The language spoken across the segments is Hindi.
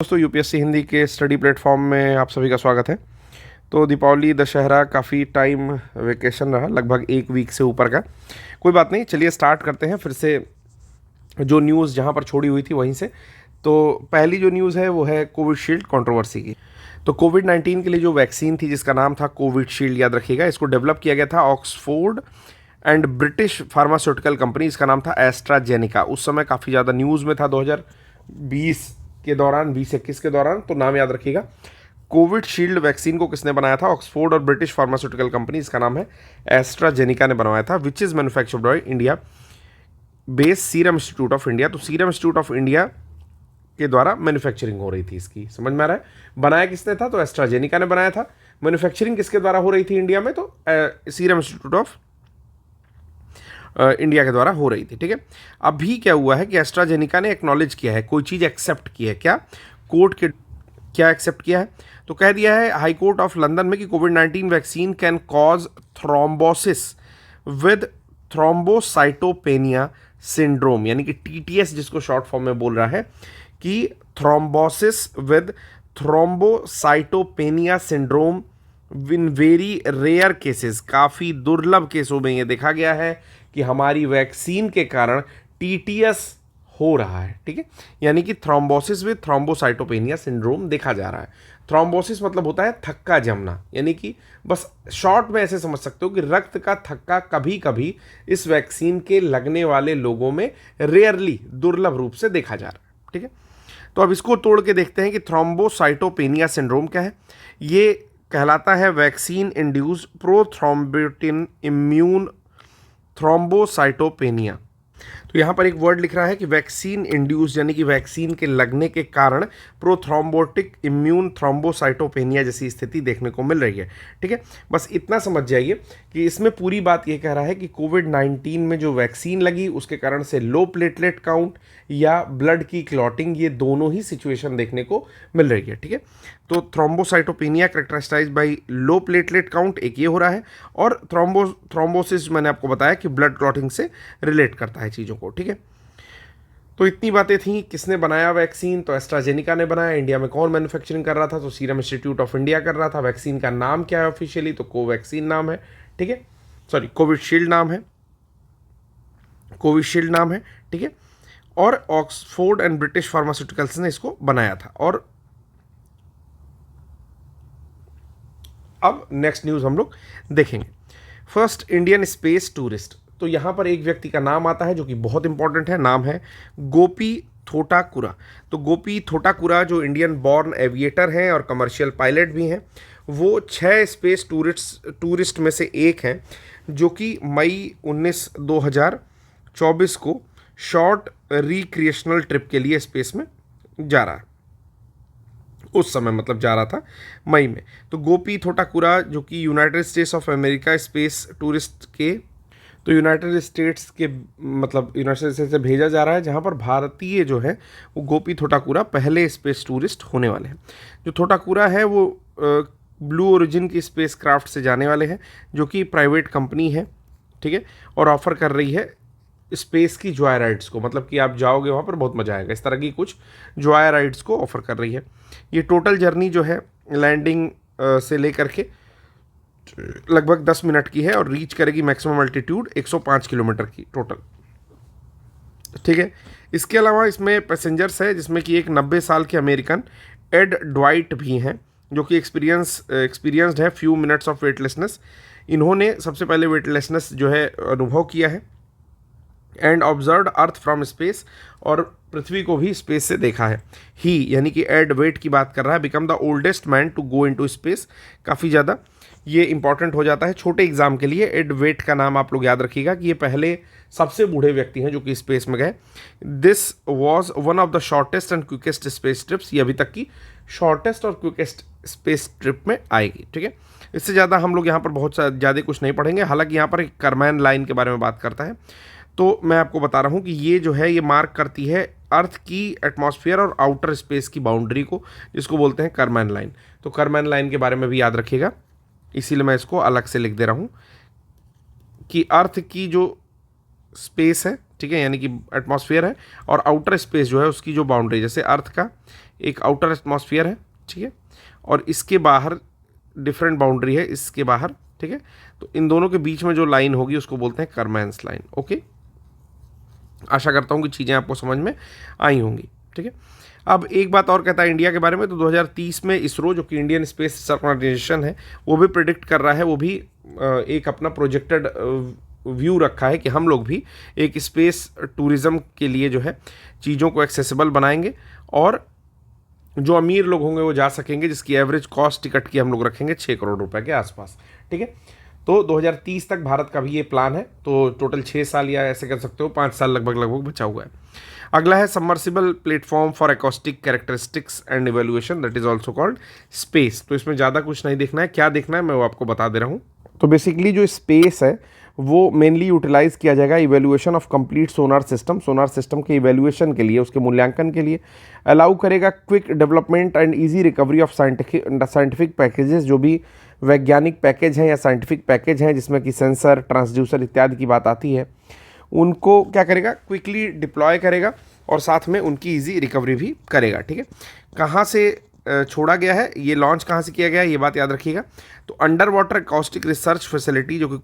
दोस्तों यूपीएससी हिंदी के स्टडी प्लेटफॉर्म में आप सभी का स्वागत है। तो दीपावली दशहरा काफ़ी टाइम वेकेशन रहा, लगभग एक वीक से ऊपर का। कोई बात नहीं, चलिए स्टार्ट करते हैं फिर से जो न्यूज़ जहां पर छोड़ी हुई थी वहीं से। तो पहली जो न्यूज़ है वो है कोविशील्ड कंट्रोवर्सी की। तो कोविड-19 के लिए जो वैक्सीन थी जिसका नाम था कोविशील्ड, याद रखिएगा, इसको डेवलप किया गया था Oxford and British pharmaceutical company. इसका नाम था एस्ट्राजेनिका। उस समय काफ़ी ज़्यादा न्यूज़ में था 2020 के दौरान, 2021 के दौरान। तो नाम याद रखिएगा। कोविशील्ड वैक्सीन को किसने बनाया था? ऑक्सफोर्ड और ब्रिटिश फार्मास्यूटिकल कंपनी, इसका नाम है एस्ट्राजेनिका ने बनवाया था, which is manufactured by India base serum institute of India. तो सीरम इंस्टीट्यूट ऑफ इंडिया के द्वारा मैन्युफैक्चरिंग हो रही थी इसकी। समझ में आ रहा है? बनाया किसने था? तो एस्ट्राजेनिका ने बनाया था। मैन्युफैक्चरिंग किसके द्वारा हो रही थी इंडिया में? तो सीरम इंस्टीट्यूट ऑफ इंडिया के द्वारा हो रही थी। ठीक है। अभी क्या हुआ है कि एस्ट्राजेनिका ने एक्नॉलेज किया है, कोई चीज़ एक्सेप्ट की है। क्या? कोर्ट के क्या एक्सेप्ट किया है? तो कह दिया है हाई कोर्ट ऑफ लंदन में कि कोविड-19 vaccine can cause thrombosis with thrombocytopenia syndrome, यानी कि टीटीएस जिसको शॉर्ट फॉर्म में बोल रहा है, कि thrombosis with thrombocytopenia syndrome in very rare cases, काफ़ी दुर्लभ केसों में यह देखा गया है कि हमारी वैक्सीन के कारण टीटीएस हो रहा है। ठीक है, यानी कि थ्रोम्बोसिस विद थ्रोम्बोसाइटोपेनिया सिंड्रोम देखा जा रहा है। थ्रोम्बोसिस मतलब होता है थक्का जमना, यानी कि बस शॉर्ट में ऐसे समझ सकते हो कि रक्त का थक्का कभी कभी इस वैक्सीन के लगने वाले लोगों में रेयरली, दुर्लभ रूप से देखा जा रहा है। ठीक है, तो अब इसको तोड़ के देखते हैं कि थ्रोम्बोसाइटोपेनिया सिंड्रोम क्या है। ये कहलाता है वैक्सीन इंड्यूस्ड प्रोथ्रोम्बोटिन इम्यून थ्रोम्बोसाइटोपेनिया। तो यहाँ पर एक वर्ड लिख रहा है कि वैक्सीन इंड्यूस, यानी कि वैक्सीन के लगने के कारण प्रोथ्रोम्बोटिक इम्यून थ्रोम्बोसाइटोपेनिया जैसी स्थिति देखने को मिल रही है। ठीक है, बस इतना समझ जाइए कि इसमें पूरी बात ये कह रहा है कि कोविड-19 में जो वैक्सीन लगी उसके कारण से लो प्लेटलेट काउंट या ब्लड की क्लॉटिंग, ये दोनों ही सिचुएशन देखने को मिल रही है। ठीक है, तो thrombocytopenia characterised by low platelet count, एक ये हो रहा है, और थ्रोम्बोसिस मैंने आपको बताया कि ब्लड क्लॉटिंग से रिलेट करता है चीज़ों को। ठीक है, तो इतनी बातें थी। किसने बनाया वैक्सीन? तो एस्ट्राजेनिका ने बनाया। इंडिया में कौन मैन्युफैक्चरिंग कर रहा था? तो सीरम इंस्टीट्यूट ऑफ इंडिया कर रहा था। वैक्सीन का नाम क्या है ऑफिशियली? तो कोवैक्सीन नाम है। ठीक है, सॉरी, कोविशील्ड नाम है, कोविशील्ड नाम है। ठीक है, और ऑक्सफोर्ड एंड ब्रिटिश फार्मास्यूटिकल्स ने इसको बनाया था। और अब नेक्स्ट न्यूज़ हम लोग देखेंगे। First Indian space tourist. तो यहाँ पर एक व्यक्ति का नाम आता है जो कि बहुत इंपॉर्टेंट है। नाम है गोपी थोटाकुरा। तो गोपी थोटाकुरा जो इंडियन बॉर्न एविएटर हैं और कमर्शियल पायलट भी हैं, वो 6 स्पेस टूरिस्ट में से एक हैं जो कि मई 19 2024 को शॉर्ट रिक्रिएशनल ट्रिप के लिए स्पेस में जा रहा है। उस समय मतलब जा रहा था मई में। तो गोपी थोटाकुरा जो कि United states of America space tourist के, तो यूनाइटेड स्टेट्स के मतलब यूनाइटेड स्टेट्स से भेजा जा रहा है, जहां पर भारतीय जो है वो गोपी थोटाकुरा पहले स्पेस टूरिस्ट होने वाले हैं। जो थोटाकुरा है वो ब्लू ओरिजिन की स्पेस क्राफ्ट से जाने वाले हैं, जो कि प्राइवेट कंपनी है। ठीक है, और ऑफर कर रही है स्पेस की जॉय राइड्स को, मतलब कि आप जाओगे वहाँ पर बहुत मजा आएगा, इस तरह की कुछ जॉय राइड्स को ऑफर कर रही है। ये टोटल जर्नी जो है लैंडिंग से लेकर के लगभग 10 मिनट की है और रीच करेगी मैक्सिमम अल्टीट्यूड 105 किलोमीटर की टोटल। ठीक है, इसके अलावा इसमें पैसेंजर्स है जिसमें कि एक 90 साल के अमेरिकन एड ड्वाइट भी हैं, जो कि एक्सपीरियंस्ड है फ्यू मिनट्स ऑफ वेटलेसनेस। इन्होंने सबसे पहले वेटलेसनेस जो है अनुभव किया है and observed earth from space, और पृथ्वी को भी स्पेस से देखा है। ही यानी कि एड वेट की बात कर रहा है। Become the oldest man to go into space, काफ़ी ज़्यादा ये इंपॉर्टेंट हो जाता है छोटे एग्जाम के लिए। एड वेट का नाम आप लोग याद रखिएगा कि ये पहले सबसे बूढ़े व्यक्ति हैं जो कि स्पेस में गए। This was one of the shortest and quickest space trips. ये अभी तक की शॉर्टेस्ट और क्विकेस्ट स्पेस ट्रिप में आएगी। ठीक है, इससे ज़्यादा हम लोग यहाँ पर बहुत ज़्यादा कुछ नहीं पढ़ेंगे। हालांकि यहाँ पर एक करमैन लाइन के बारे में बात करता है, तो मैं आपको बता रहा हूँ कि ये जो है ये मार्क करती है अर्थ की एटमॉस्फेयर और आउटर स्पेस की बाउंड्री को, जिसको बोलते हैं करमैन लाइन। तो करमैन लाइन के बारे में भी याद रखिएगा, इसीलिए मैं इसको अलग से लिख दे रहा हूँ कि अर्थ की जो स्पेस है, ठीक है, यानी कि एटमॉस्फेयर है, और आउटर स्पेस जो है उसकी जो बाउंड्री, जैसे अर्थ का एक आउटर एटमॉस्फेयर है, ठीक है, और इसके बाहर डिफरेंट बाउंड्री है इसके बाहर, ठीक है। तो इन दोनों के बीच में जो लाइन होगी उसको बोलते हैं करमैंस लाइन। ओके, आशा करता हूँ कि चीज़ें आपको समझ में आई होंगी, ठीक है। अब एक बात और कहता है इंडिया के बारे में, तो 2030 में इसरो, जो कि इंडियन स्पेस रिसर्च ऑर्गेनाइजेशन है, वो भी प्रिडिक्ट कर रहा है, वो भी एक अपना प्रोजेक्टेड व्यू रखा है कि हम लोग भी एक स्पेस टूरिज़्म के लिए जो है चीज़ों को एक्सेसिबल बनाएंगे, और जो अमीर लोग होंगे वो जा सकेंगे, जिसकी एवरेज कॉस्ट टिकट की हम लोग रखेंगे 6 करोड़ रुपए के आसपास, ठीक है। तो 2030 तक भारत का भी ये प्लान है। तो टोटल 6 साल या ऐसे कर सकते हो 5 साल लगभग बचा हुआ है। अगला है submersible platform for acoustic characteristics and evaluation, that is also called space. तो इसमें ज़्यादा कुछ नहीं देखना है, क्या देखना है मैं वो आपको बता दे रहा हूँ। तो बेसिकली जो स्पेस है वो मेनली यूटिलाइज किया जाएगा evaluation of complete sonar system के इवेल्युएशन के लिए, उसके मूल्यांकन के लिए। अलाउ करेगा quick development and easy recovery of scientific packages, जो भी वैज्ञानिक पैकेज हैं या साइंटिफिक पैकेज हैं जिसमें कि सेंसर, ट्रांसड्यूसर इत्यादि की बात आती है, उनको क्या करेगा, क्विकली डिप्लॉय करेगा और साथ में उनकी इजी रिकवरी भी करेगा, ठीक है। कहाँ से छोड़ा गया है, ये लॉन्च कहाँ से किया गया है, ये बात याद रखिएगा। तो under water acoustic research facility, जो कि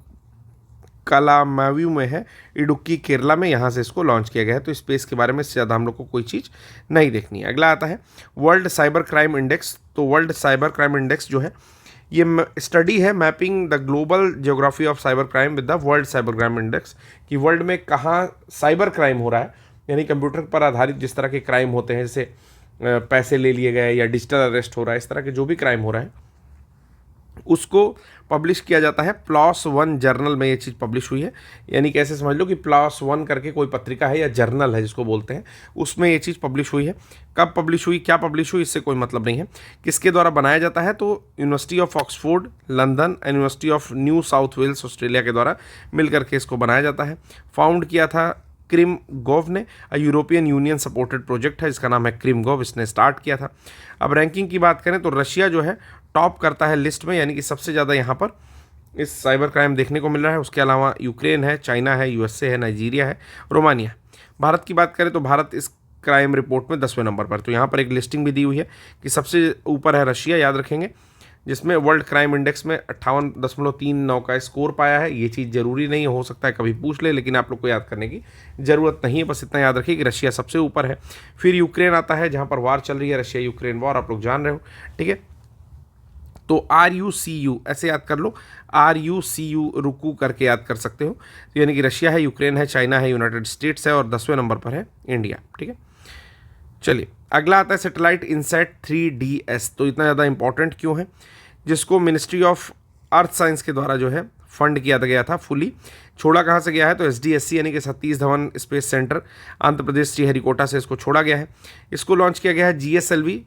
कालामावी में है, इडुक्की केरला में, यहाँ से इसको लॉन्च किया गया है। तो स्पेस के बारे में इससे ज़्यादा हम लोग को कोई चीज़ नहीं देखनी है। अगला आता है वर्ल्ड साइबर क्राइम इंडेक्स। तो वर्ल्ड साइबर क्राइम इंडेक्स जो है ये स्टडी है mapping the global geography of cyber crime with the world cyber crime index, कि वर्ल्ड में कहाँ साइबर क्राइम हो रहा है, यानी कंप्यूटर पर आधारित जिस तरह के क्राइम होते हैं, जैसे पैसे ले लिए गए या डिजिटल अरेस्ट हो रहा है, इस तरह के जो भी क्राइम हो रहा है उसको पब्लिश किया जाता है। प्लॉस वन जर्नल में ये चीज़ पब्लिश हुई है, यानी कैसे समझ लो कि प्लॉस वन करके कोई पत्रिका है या जर्नल है जिसको बोलते हैं, उसमें ये चीज़ पब्लिश हुई है। कब पब्लिश हुई, क्या पब्लिश हुई, इससे कोई मतलब नहीं है। किसके द्वारा बनाया जाता है, तो university of Oxford London and university of New South Wales Australia के द्वारा मिल करके इसको बनाया जाता है। फाउंड किया था क्रिमगोव ने, यूरोपियन यूनियन सपोर्टेड प्रोजेक्ट है, इसका नाम है क्रिमगोव, इसने स्टार्ट किया था। अब रैंकिंग की बात करें तो रशिया जो है टॉप करता है लिस्ट में, यानी कि सबसे ज़्यादा यहाँ पर इस साइबर क्राइम देखने को मिल रहा है। उसके अलावा यूक्रेन है, चाइना है, यूएसए है, नाइजीरिया है, रोमानिया है। भारत की बात करें तो भारत इस क्राइम रिपोर्ट में 10वें नंबर पर। तो यहाँ पर एक लिस्टिंग भी दी हुई है कि सबसे ऊपर है रशिया, याद रखेंगे, जिसमें वर्ल्ड क्राइम इंडेक्स में 58.39 का स्कोर पाया है। ये चीज़ ज़रूरी नहीं हो सकता है कभी पूछ ले, लेकिन आप लोग को याद करने की ज़रूरत नहीं है, बस इतना याद रखिए कि रशिया सबसे ऊपर है। फिर यूक्रेन आता है, जहाँ पर वार चल रही है, रशिया यूक्रेन वॉर, आप लोग जान रहे हो, ठीक है। तो RUCU ऐसे याद कर लो, RUCU रुकू करके याद कर सकते हो। तो यानी कि रशिया है, यूक्रेन है, चाइना है, यूनाइटेड स्टेट्स है, और 10वें नंबर पर है इंडिया, ठीक है। चलिए अगला आता है सैटेलाइट इनसैट 3DS। तो इतना ज़्यादा इंपॉर्टेंट क्यों है, जिसको मिनिस्ट्री ऑफ अर्थ साइंस के द्वारा जो है फंड किया गया था फुली। छोड़ा कहाँ से गया है, तो SDSC यानी कि सतीश धवन स्पेस सेंटर, आंध्र प्रदेश श्रीहरिकोटा से इसको छोड़ा गया है। इसको लॉन्च किया गया है GSLV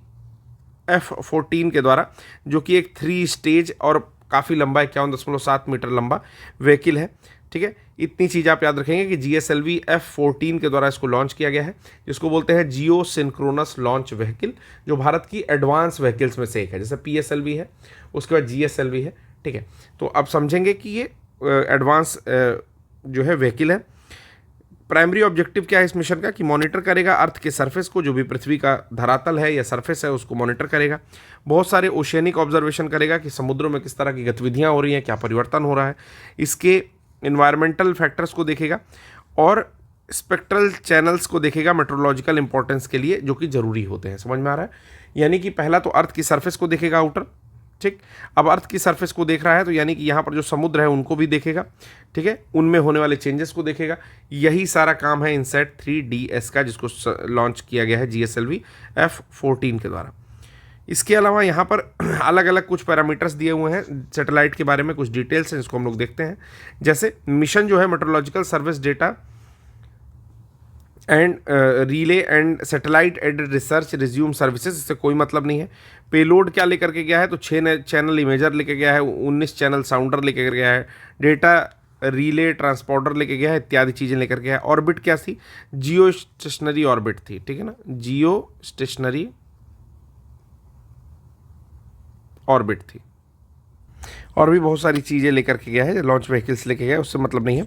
F-14 के द्वारा, जो कि एक 3 स्टेज और काफ़ी लंबा 51.7 मीटर लंबा व्हीकल है, ठीक है। इतनी चीज़ आप याद रखेंगे कि GSLV F-14 के द्वारा इसको लॉन्च किया गया है, जिसको बोलते हैं जियो सिंक्रोनस लॉन्च व्हीकल, जो भारत की एडवांस व्हीकल्स में से एक है। जैसे PSLV है, उसके बाद GSLV है, ठीक है। तो अब समझेंगे कि ये एडवांस जो है व्हीकल है। प्राइमरी ऑब्जेक्टिव क्या है इस मिशन का, कि मॉनिटर करेगा अर्थ के सरफेस को, जो भी पृथ्वी का धरातल है या सरफेस है उसको मॉनिटर करेगा। बहुत सारे ओशियनिक ऑब्जर्वेशन करेगा कि समुद्रों में किस तरह की गतिविधियां हो रही हैं, क्या परिवर्तन हो रहा है, इसके इन्वायरमेंटल फैक्टर्स को देखेगा, और स्पेक्ट्रल चैनल्स को देखेगा मेट्रोलॉजिकल इंपॉर्टेंस के लिए, जो कि ज़रूरी होते हैं। समझ में आ रहा है, यानी कि पहला तो अर्थ की सरफेस को देखेगा आउटर, ठीक। अब अर्थ की सरफेस को देख रहा है तो यानी कि यहाँ पर जो समुद्र है उनको भी देखेगा, ठीक है, उनमें होने वाले चेंजेस को देखेगा। यही सारा काम है इनसैट 3DS का, जिसको लॉन्च किया गया है GSLV F-14 के द्वारा। इसके अलावा यहाँ पर अलग अलग कुछ पैरामीटर्स दिए हुए हैं सैटेलाइट के बारे में, कुछ डिटेल्स हैं जिसको हम लोग देखते हैं। जैसे मिशन जो है meteorological service data and relay and satellite aided research resume services, इससे कोई मतलब नहीं है। पेलोड क्या लेकर के गया है, तो 6 चैनल इमेजर लेके गया है, 19 चैनल साउंडर लेके गया है, डेटा रिले ट्रांसपोर्टर लेके गया है, इत्यादि चीज़ें लेकर गया है। ऑर्बिट क्या थी, जियो स्टेशनरी ऑर्बिट थी, ठीक है ना, जियो स्टेशनरी ऑर्बिट थी। और भी बहुत सारी चीज़ें लेकर के गया है, लॉन्च व्हीकल्स लेके गया है, उससे मतलब नहीं है।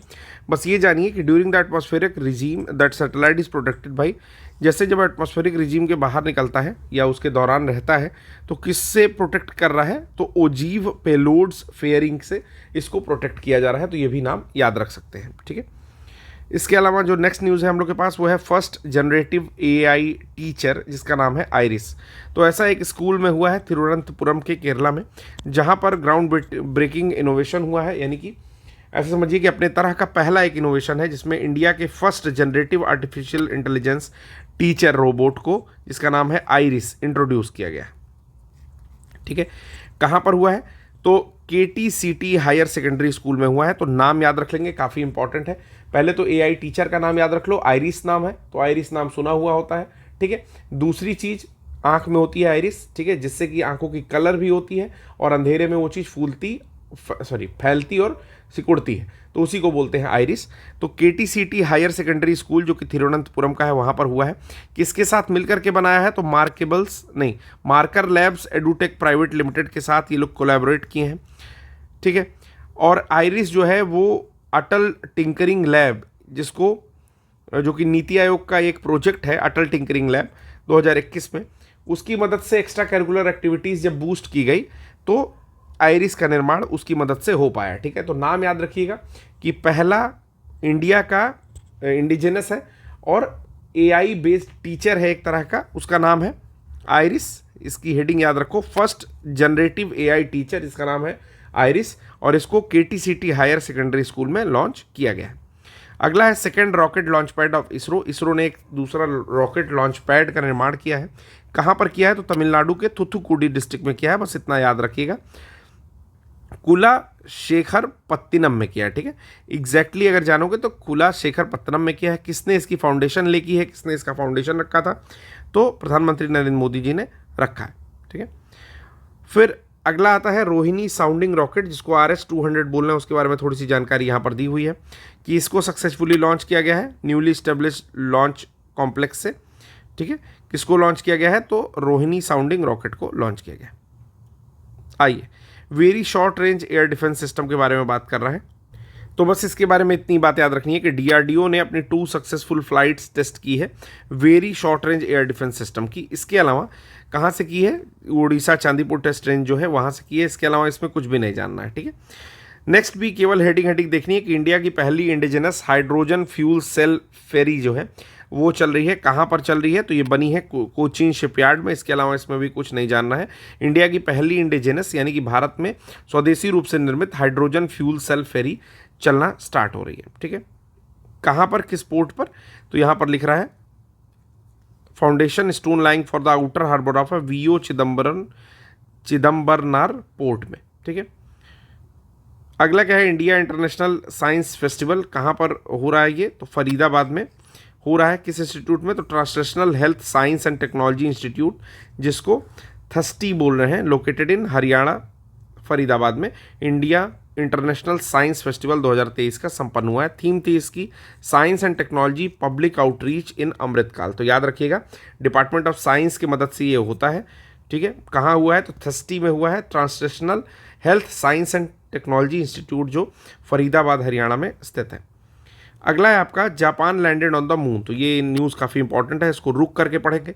बस ये जानिए कि during the atmospheric regime that satellite is protected by जैसे जब एटमॉस्फेरिक रिजीम के बाहर निकलता है या उसके दौरान रहता है तो किससे प्रोटेक्ट कर रहा है, तो ओजीव पेलोड्स फेयरिंग से इसको प्रोटेक्ट किया जा रहा है, तो ये भी नाम याद रख सकते हैं। ठीक है, इसके अलावा जो नेक्स्ट न्यूज़ है हम लोग के पास वो है फर्स्ट जनरेटिव एआई टीचर जिसका नाम है आइरिस। तो ऐसा एक स्कूल में हुआ है तिरुवनंतपुरम के केरला में, जहाँ पर ग्राउंड ब्रेकिंग इनोवेशन हुआ है, यानी कि ऐसा समझिए कि अपने तरह का पहला एक इनोवेशन है जिसमें इंडिया के first generative artificial intelligence teacher robot को, जिसका नाम है आइरिस, इंट्रोड्यूस किया गया। ठीक है, कहाँ पर हुआ है, तो KTCT हायर सेकेंडरी स्कूल में हुआ है। तो नाम याद रख लेंगे, काफ़ी इंपॉर्टेंट है। पहले तो AI टीचर का नाम याद रख लो, आइरिस नाम है, तो आइरिस नाम सुना हुआ होता है। ठीक है, दूसरी चीज़ आँख में होती है आइरिस, ठीक है, जिससे कि आंखों की कलर भी होती है और अंधेरे में वो चीज़ फैलती और सिकुड़ती है, तो उसी को बोलते हैं आइरिस। तो KTCT हायर सेकेंडरी स्कूल जो कि तिरुवनंतपुरम का है वहाँ पर हुआ है। किसके साथ मिलकर के बनाया है, तो marker labs edutech private limited के साथ ये लोग कोलैबोरेट किए हैं। ठीक है, और आइरिस जो है वो अटल टिंकरिंग लैब, जिसको जो कि नीति आयोग का एक प्रोजेक्ट है अटल टिंकरिंग लैब 2021 में, उसकी मदद से एक्स्ट्रा करिकुलर एक्टिविटीज़ जब बूस्ट की गई तो आइरिस का निर्माण उसकी मदद से हो पाया। ठीक है, तो नाम याद रखिएगा कि पहला इंडिया का इंडिजिनस है और AI बेस्ड टीचर है एक तरह का, उसका नाम है आइरिस। इसकी हेडिंग याद रखो, फर्स्ट जनरेटिव AI टीचर, इसका नाम है आइरिस, और इसको KTCT हायर सेकेंडरी स्कूल में लॉन्च किया गया है। अगला है second rocket launch pad of ISRO. ISRO ने एक दूसरा रॉकेट लॉन्च पैड का निर्माण किया है। कहाँ पर किया है, तो तमिलनाडु के थुथुकुडी डिस्ट्रिक्ट में किया है, बस इतना याद रखिएगा। कुलाशेखरपत्तनम में किया है। ठीक है, एग्जैक्टली अगर जानोगे तो कुलाशेखरपत्तनम में किया है। किसने इसकी फाउंडेशन ले की है, किसने इसका फाउंडेशन रखा था, तो प्रधानमंत्री नरेंद्र मोदी जी ने रखा है। ठीक है, फिर अगला आता है रोहिणी साउंडिंग रॉकेट, जिसको RS-200 बोलना है, उसके बारे में थोड़ी सी जानकारी यहाँ पर दी हुई है कि इसको सक्सेसफुली लॉन्च किया गया है न्यूली स्टेब्लिश्ड लॉन्च कॉम्प्लेक्स से। ठीक है, किसको लॉन्च किया गया है, तो रोहिणी साउंडिंग रॉकेट को लॉन्च किया गया। आइए very short range air defence system के बारे में बात कर रहे हैं। तो बस इसके बारे में इतनी बात याद रखनी है कि DRDO ने अपनी 2 सक्सेसफुल फ्लाइट्स टेस्ट की है very short range air defence system की। इसके अलावा कहाँ से की है, उड़ीसा चांदीपुर टेस्ट रेंज जो है वहाँ से की है। इसके अलावा इसमें कुछ भी नहीं जानना है। ठीक है, नेक्स्ट भी केवल हेडिंग देखनी है कि इंडिया की पहली इंडिजिनस हाइड्रोजन फ्यूल सेल फेरी जो है वो चल रही है। कहाँ पर चल रही है, तो ये बनी है कोचीन शिपयार्ड में। इसके अलावा इसमें भी कुछ नहीं जानना है। इंडिया की पहली इंडिजिनस यानी कि भारत में स्वदेशी रूप से निर्मित हाइड्रोजन फ्यूल सेल फेरी चलना स्टार्ट हो रही है। ठीक है, कहाँ पर, किस पोर्ट पर, तो यहाँ पर लिख रहा है foundation stone laying for the outer harbour of VO Chidambaranar port में। ठीक है, अगला क्या है, इंडिया इंटरनेशनल साइंस फेस्टिवल कहाँ पर हो रहा है ये, तो फरीदाबाद में हो रहा है। किस इंस्टीट्यूट में, तो translational health science and technology institute, जिसको थस्टी बोल रहे हैं, लोकेटेड इन हरियाणा फरीदाबाद में। इंडिया इंटरनेशनल साइंस फेस्टिवल 2023 का संपन्न हुआ है। थीम थी इसकी science and technology public outreach in Amritkaal. तो याद रखिएगा डिपार्टमेंट ऑफ साइंस की मदद से ये होता है। ठीक है, कहाँ हुआ है, तो थस्टी में हुआ है, translational health science and technology institute जो फरीदाबाद हरियाणा में स्थित है। अगला है आपका Japan landed on the moon. तो ये न्यूज़ काफ़ी इंपॉर्टेंट है, इसको रुक करके पढ़ेंगे।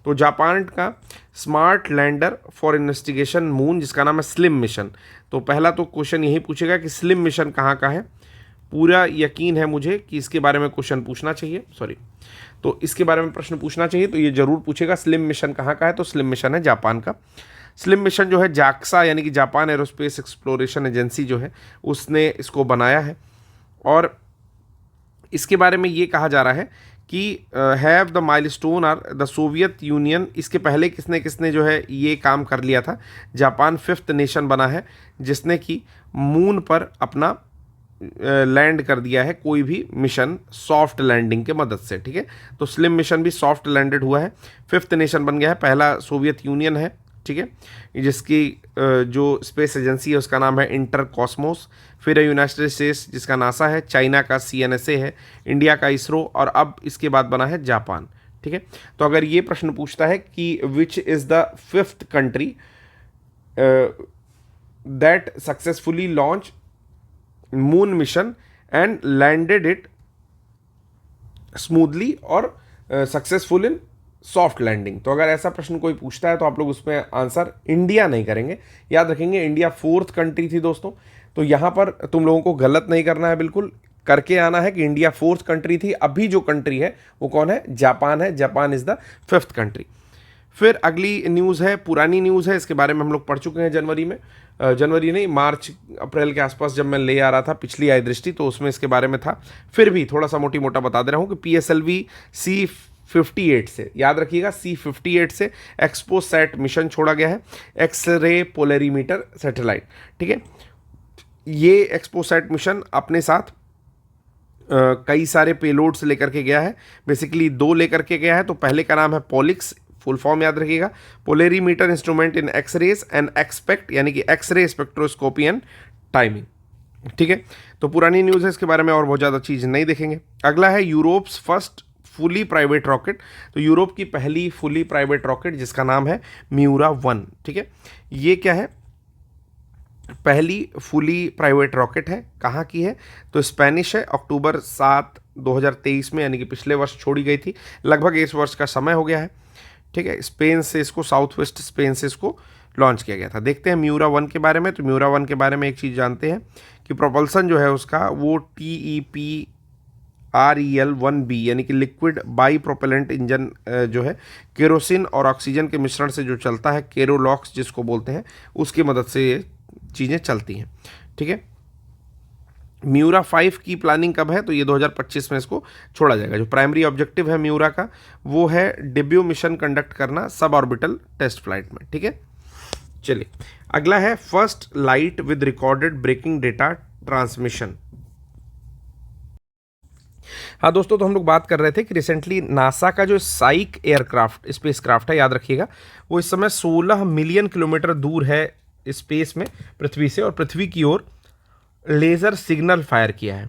तो जापान का smart lander for investigation moon, जिसका नाम है स्लिम मिशन। तो पहला तो क्वेश्चन यही पूछेगा कि स्लिम मिशन कहाँ का है। पूरा यकीन है मुझे कि इसके बारे में क्वेश्चन पूछना चाहिए, तो इसके बारे में प्रश्न पूछना चाहिए, तो ये जरूर पूछेगा स्लिम मिशन कहाँ का है। तो स्लिम मिशन है जापान का। स्लिम मिशन जो है जाक्सा यानी कि जापान एरोस्पेस एक्सप्लोरेशन एजेंसी जो है उसने इसको बनाया है। और इसके बारे में ये कहा जा रहा है कि have the milestone are the Soviet Union. इसके पहले किसने किसने जो है ये काम कर लिया था, जापान 5th नेशन बना है जिसने कि मून पर अपना लैंड कर दिया है कोई भी मिशन सॉफ्ट लैंडिंग के मदद से। ठीक है, तो स्लिम मिशन भी सॉफ्ट लैंडेड हुआ है, 5th नेशन बन गया है। पहला सोवियत यूनियन है, ठीक है, जिसकी जो स्पेस एजेंसी है उसका नाम है इंटर कॉस्मोस। फिर है यूनाइटेड स्टेट्स जिसका नासा है, चाइना का CNSA है, इंडिया का इसरो, और अब इसके बाद बना है जापान। ठीक है, तो अगर ये प्रश्न पूछता है कि which is the 5th country that successfully launch moon mission and landed it smoothly और सक्सेसफुल इन सॉफ्ट लैंडिंग। तो अगर ऐसा प्रश्न कोई पूछता है तो आप लोग उसमें आंसर इंडिया नहीं करेंगे, याद रखेंगे इंडिया 4th कंट्री थी दोस्तों। तो यहाँ पर तुम लोगों को गलत नहीं करना है, बिल्कुल करके आना है कि इंडिया 4th कंट्री थी। अभी जो कंट्री है वो कौन है? जापान है। Japan is the 5th country. फिर अगली न्यूज़ है, पुरानी न्यूज़ है, इसके बारे में हम लोग पढ़ चुके हैं जनवरी में, जनवरी नहीं, मार्च अप्रैल के आसपास जब मैं ले आ रहा था पिछली आई दृष्टि, तो उसमें इसके बारे में था। फिर भी थोड़ा सा मोटी मोटा बता दे रहा हूँ कि PSLV C58 से, याद रखिएगा C58 से एक्सपोसैट मिशन छोड़ा गया है, एक्सरे पोलरीमीटर सैटेलाइट। ठीक है, ये एक्सपोसैट मिशन अपने साथ कई सारे पेलोड्स लेकर के गया है। बेसिकली 2 लेकर के गया है। तो पहले का नाम है पॉलिक्स, फुल फॉर्म याद रखिएगा, polarimeter instrument in x-rays and expect, यानी कि एक्सरे स्पेक्ट्रोस्कोपी एंड टाइमिंग। ठीक है, तो पुरानी न्यूज़ है, इसके बारे में और बहुत ज़्यादा चीज़ नहीं देखेंगे। अगला है Europe's first fully private rocket. तो यूरोप की पहली फुली प्राइवेट रॉकेट जिसका नाम है म्यूरा 1। ठीक है, ये क्या है? पहली फुली प्राइवेट रॉकेट है। कहाँ की है? तो स्पेनिश है। अक्टूबर 7, 2023 में, यानी कि पिछले वर्ष छोड़ी गई थी। लगभग इस वर्ष का समय हो गया है। ठीक है, स्पेन से इसको, साउथ वेस्ट स्पेन से इसको लॉन्च किया गया था। देखते हैं म्यूरा 1 के बारे में। तो म्यूरा 1 के बारे में एक चीज़ जानते हैं कि प्रोपल्सन जो है उसका वो TEPREL-1B, यानी कि लिक्विड बाई प्रोपेलेंट इंजन जो है केरोसिन और ऑक्सीजन के मिश्रण से जो चलता है, केरोलॉक्स जिसको बोलते हैं, उसकी मदद से ये चीज़ें चलती हैं। ठीक है, म्यूरा 5 की प्लानिंग कब है? तो ये 2025 में इसको छोड़ा जाएगा। जो प्राइमरी ऑब्जेक्टिव है म्यूरा का वो है डेब्यू मिशन कंडक्ट करना सब ऑर्बिटल टेस्ट फ्लाइट में। ठीक है, चलिए अगला है first light with recorded breaking data transmission. हाँ दोस्तों, तो हम लोग बात कर रहे थे कि रिसेंटली नासा का जो साइक एयरक्राफ्ट स्पेसक्राफ्ट है, याद रखिएगा, वो इस समय 16 मिलियन किलोमीटर दूर है स्पेस में पृथ्वी से, और पृथ्वी की ओर लेज़र सिग्नल फायर किया है।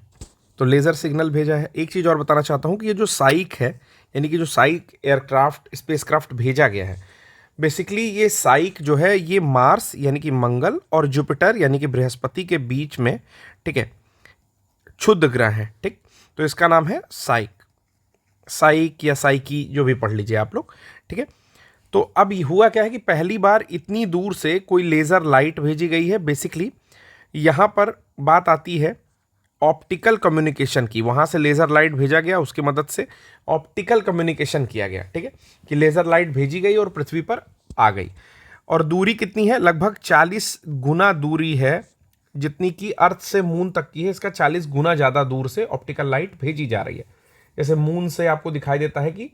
तो लेज़र सिग्नल भेजा है। एक चीज़ और बताना चाहता हूँ कि ये जो साइक है, यानी कि जो साइक एयरक्राफ्ट स्पेसक्राफ्ट भेजा गया है, बेसिकली ये साइक जो है ये मार्स यानी कि मंगल और जुपिटर यानी कि बृहस्पति के बीच में, ठीक है, क्षुद्र ग्रह है। ठीक, तो इसका नाम है साइक, साइक या साइकी, जो भी पढ़ लीजिए आप लोग। ठीक है, तो अब हुआ क्या है कि पहली बार इतनी दूर से कोई लेज़र लाइट भेजी गई है। बेसिकली यहाँ पर बात आती है ऑप्टिकल कम्युनिकेशन की। वहाँ से लेज़र लाइट भेजा गया, उसकी मदद से ऑप्टिकल कम्युनिकेशन किया गया। ठीक है, कि लेज़र लाइट भेजी गई और पृथ्वी पर आ गई। और दूरी कितनी है? लगभग 40 गुना दूरी है, जितनी कि अर्थ से मून तक की है। इसका 40 गुना ज़्यादा दूर से ऑप्टिकल लाइट भेजी जा रही है। जैसे मून से आपको दिखाई देता है कि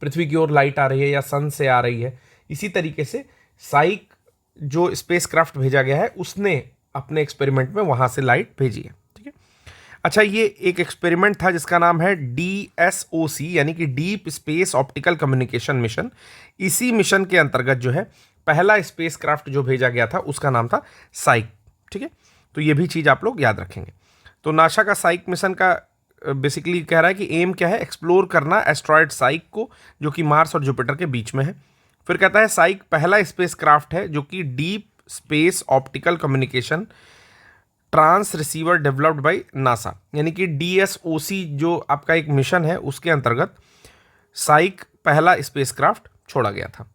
पृथ्वी की ओर लाइट आ रही है या सन से आ रही है, इसी तरीके से साइक जो स्पेसक्राफ्ट भेजा गया है उसने अपने एक्सपेरिमेंट में वहाँ से लाइट भेजी है। ठीक है, अच्छा, ये एक एक्सपेरिमेंट था जिसका नाम है DSOC, यानी कि deep space optical communication mission. इसी मिशन के अंतर्गत जो है पहला स्पेसक्राफ्ट जो भेजा गया था उसका नाम था साइक। ठीक है, तो ये भी चीज़ आप लोग याद रखेंगे। तो नासा का साइक मिशन का बेसिकली कह रहा है कि एम क्या है? एक्सप्लोर करना एस्ट्रॉयड साइक को, जो कि मार्स और जुपिटर के बीच में है। फिर कहता है साइक पहला स्पेसक्राफ्ट है जो कि deep space optical communication trans receiver developed by NASA, यानी कि DSOC जो आपका एक मिशन है उसके अंतर्गत साइक पहला स्पेसक्राफ्ट छोड़ा गया था।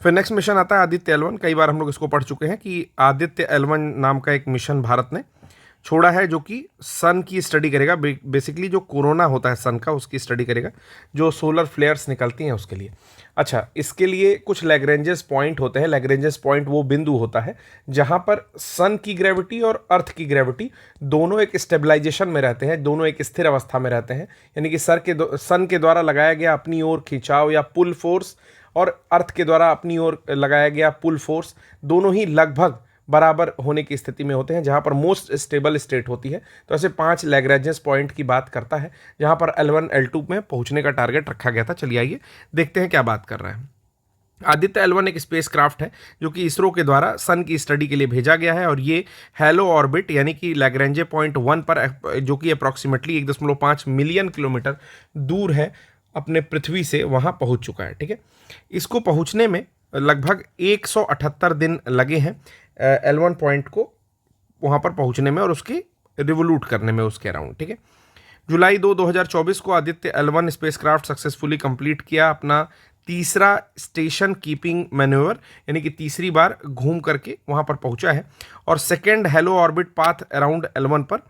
फिर नेक्स्ट मिशन आता है आदित्य L1। कई बार हम लोग इसको पढ़ चुके हैं कि आदित्य L1 नाम का एक मिशन भारत ने छोड़ा है, जो कि सन की स्टडी करेगा। बेसिकली जो कोरोना होता है सन का, उसकी स्टडी करेगा, जो सोलर फ्लेयर्स निकलती हैं उसके लिए। अच्छा, इसके लिए कुछ लैग्रेंजेस पॉइंट होते हैं। लैग्रेंजेस पॉइंट वो बिंदु होता है जहाँ पर सन की ग्रेविटी और अर्थ की ग्रेविटी दोनों एक स्टेबलाइजेशन में रहते हैं, दोनों एक स्थिर अवस्था में रहते हैं। यानी कि सन के द्वारा लगाया गया अपनी ओर खिंचाव या पुल फोर्स और अर्थ के द्वारा अपनी ओर लगाया गया पुल फोर्स दोनों ही लगभग बराबर होने की स्थिति में होते हैं, जहां पर मोस्ट स्टेबल स्टेट होती है। तो ऐसे 5 लैग्रेंजेस पॉइंट की बात करता है, जहां पर L1 L2 में पहुंचने का टारगेट रखा गया था। चलिए आइए देखते हैं क्या बात कर रहा है। आदित्य L1 एक स्पेसक्राफ्ट है जो कि इसरो के द्वारा सन की स्टडी के लिए भेजा गया है, और ये हेलो ऑर्बिट यानी कि लैग्रेंजे पॉइंट 1 पर, जो कि अप्रॉक्सीमेटली 1.5 मिलियन किलोमीटर दूर है अपने पृथ्वी से, वहाँ पहुँच चुका है। ठीक है, इसको पहुँचने में लगभग 178 दिन लगे हैं L1 पॉइंट को वहाँ पर पहुँचने में और उसके रिवोल्यूट करने में उसके अराउंड। ठीक है, जुलाई 2024 को Aditya L1 spacecraft successfully complete किया अपना तीसरा स्टेशन कीपिंग मैन्यूवर, यानी कि तीसरी बार घूम करके वहां पर पहुंचा है, और second hello orbit path around L1 पर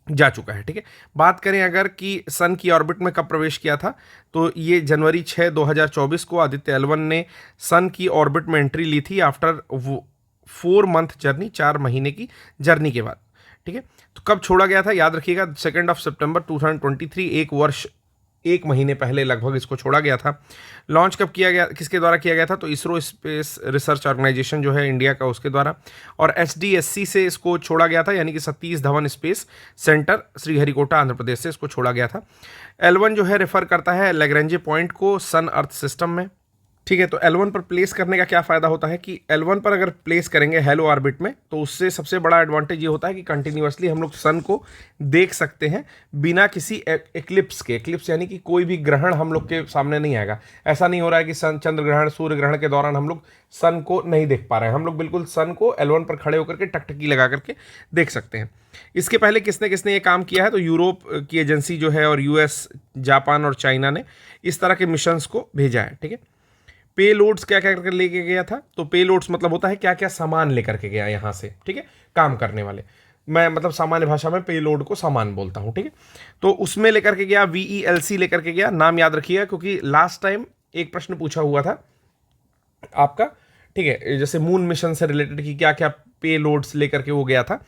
जा चुका है। ठीक है, बात करें अगर कि सन की ऑर्बिट में कब प्रवेश किया था, तो ये जनवरी 6, 2024 को आदित्य L1 ने सन की ऑर्बिट में एंट्री ली थी आफ्टर 4 मंथ जर्नी, 4 महीने की जर्नी के बाद। ठीक है, तो कब छोड़ा गया था याद रखिएगा, 2 सितंबर 2023, 1 वर्ष 1 महीने पहले लगभग इसको छोड़ा गया था। लॉन्च कब किया गया, किसके द्वारा किया गया था, तो इसरो स्पेस रिसर्च ऑर्गेनाइजेशन जो है इंडिया का, उसके द्वारा, और HDSC से इसको छोड़ा गया था, यानी कि सतीश धवन स्पेस सेंटर श्रीहरिकोटा आंध्र प्रदेश से इसको छोड़ा गया था। L1 जो है रेफर करता है लैग्रेंजे पॉइंट को सन अर्थ सिस्टम में। ठीक है, तो L1 पर प्लेस करने का क्या फ़ायदा होता है कि L1 पर अगर प्लेस करेंगे हेलो ऑर्बिट में, तो उससे सबसे बड़ा एडवांटेज ये होता है कि कंटिन्यूअसली हम लोग सन को देख सकते हैं बिना किसी एक्लिप्स के। एक्लिप्स यानी कि कोई भी ग्रहण हम लोग के सामने नहीं आएगा। ऐसा नहीं हो रहा है कि सन, चंद्र ग्रहण, सूर्य ग्रहण के दौरान हम लोग सन को नहीं देख पा रहे हैं। हम लोग बिल्कुल सन को L1 पर खड़े होकर के टकटकी लगा करके देख सकते हैं। इसके पहले किसने किसने ये काम किया है, तो यूरोप की एजेंसी जो है, और US, जापान और चाइना ने इस तरह के मिशंस को भेजा है। ठीक है, पे लोड्स क्या क्या करके लेके गया था, तो पे लोड्स मतलब होता है क्या क्या सामान लेकर के गया यहाँ से। ठीक है, काम करने वाले, मैं मतलब सामान्य भाषा में पे लोड को सामान बोलता हूँ। ठीक है, तो उसमें लेकर के गया VELC लेकर के गया, नाम याद रखिएगा क्योंकि लास्ट टाइम एक प्रश्न पूछा हुआ था आपका। ठीक है, जैसे मून मिशन से रिलेटेड कि क्या क्या पे लोड्स लेकर के वो गया था,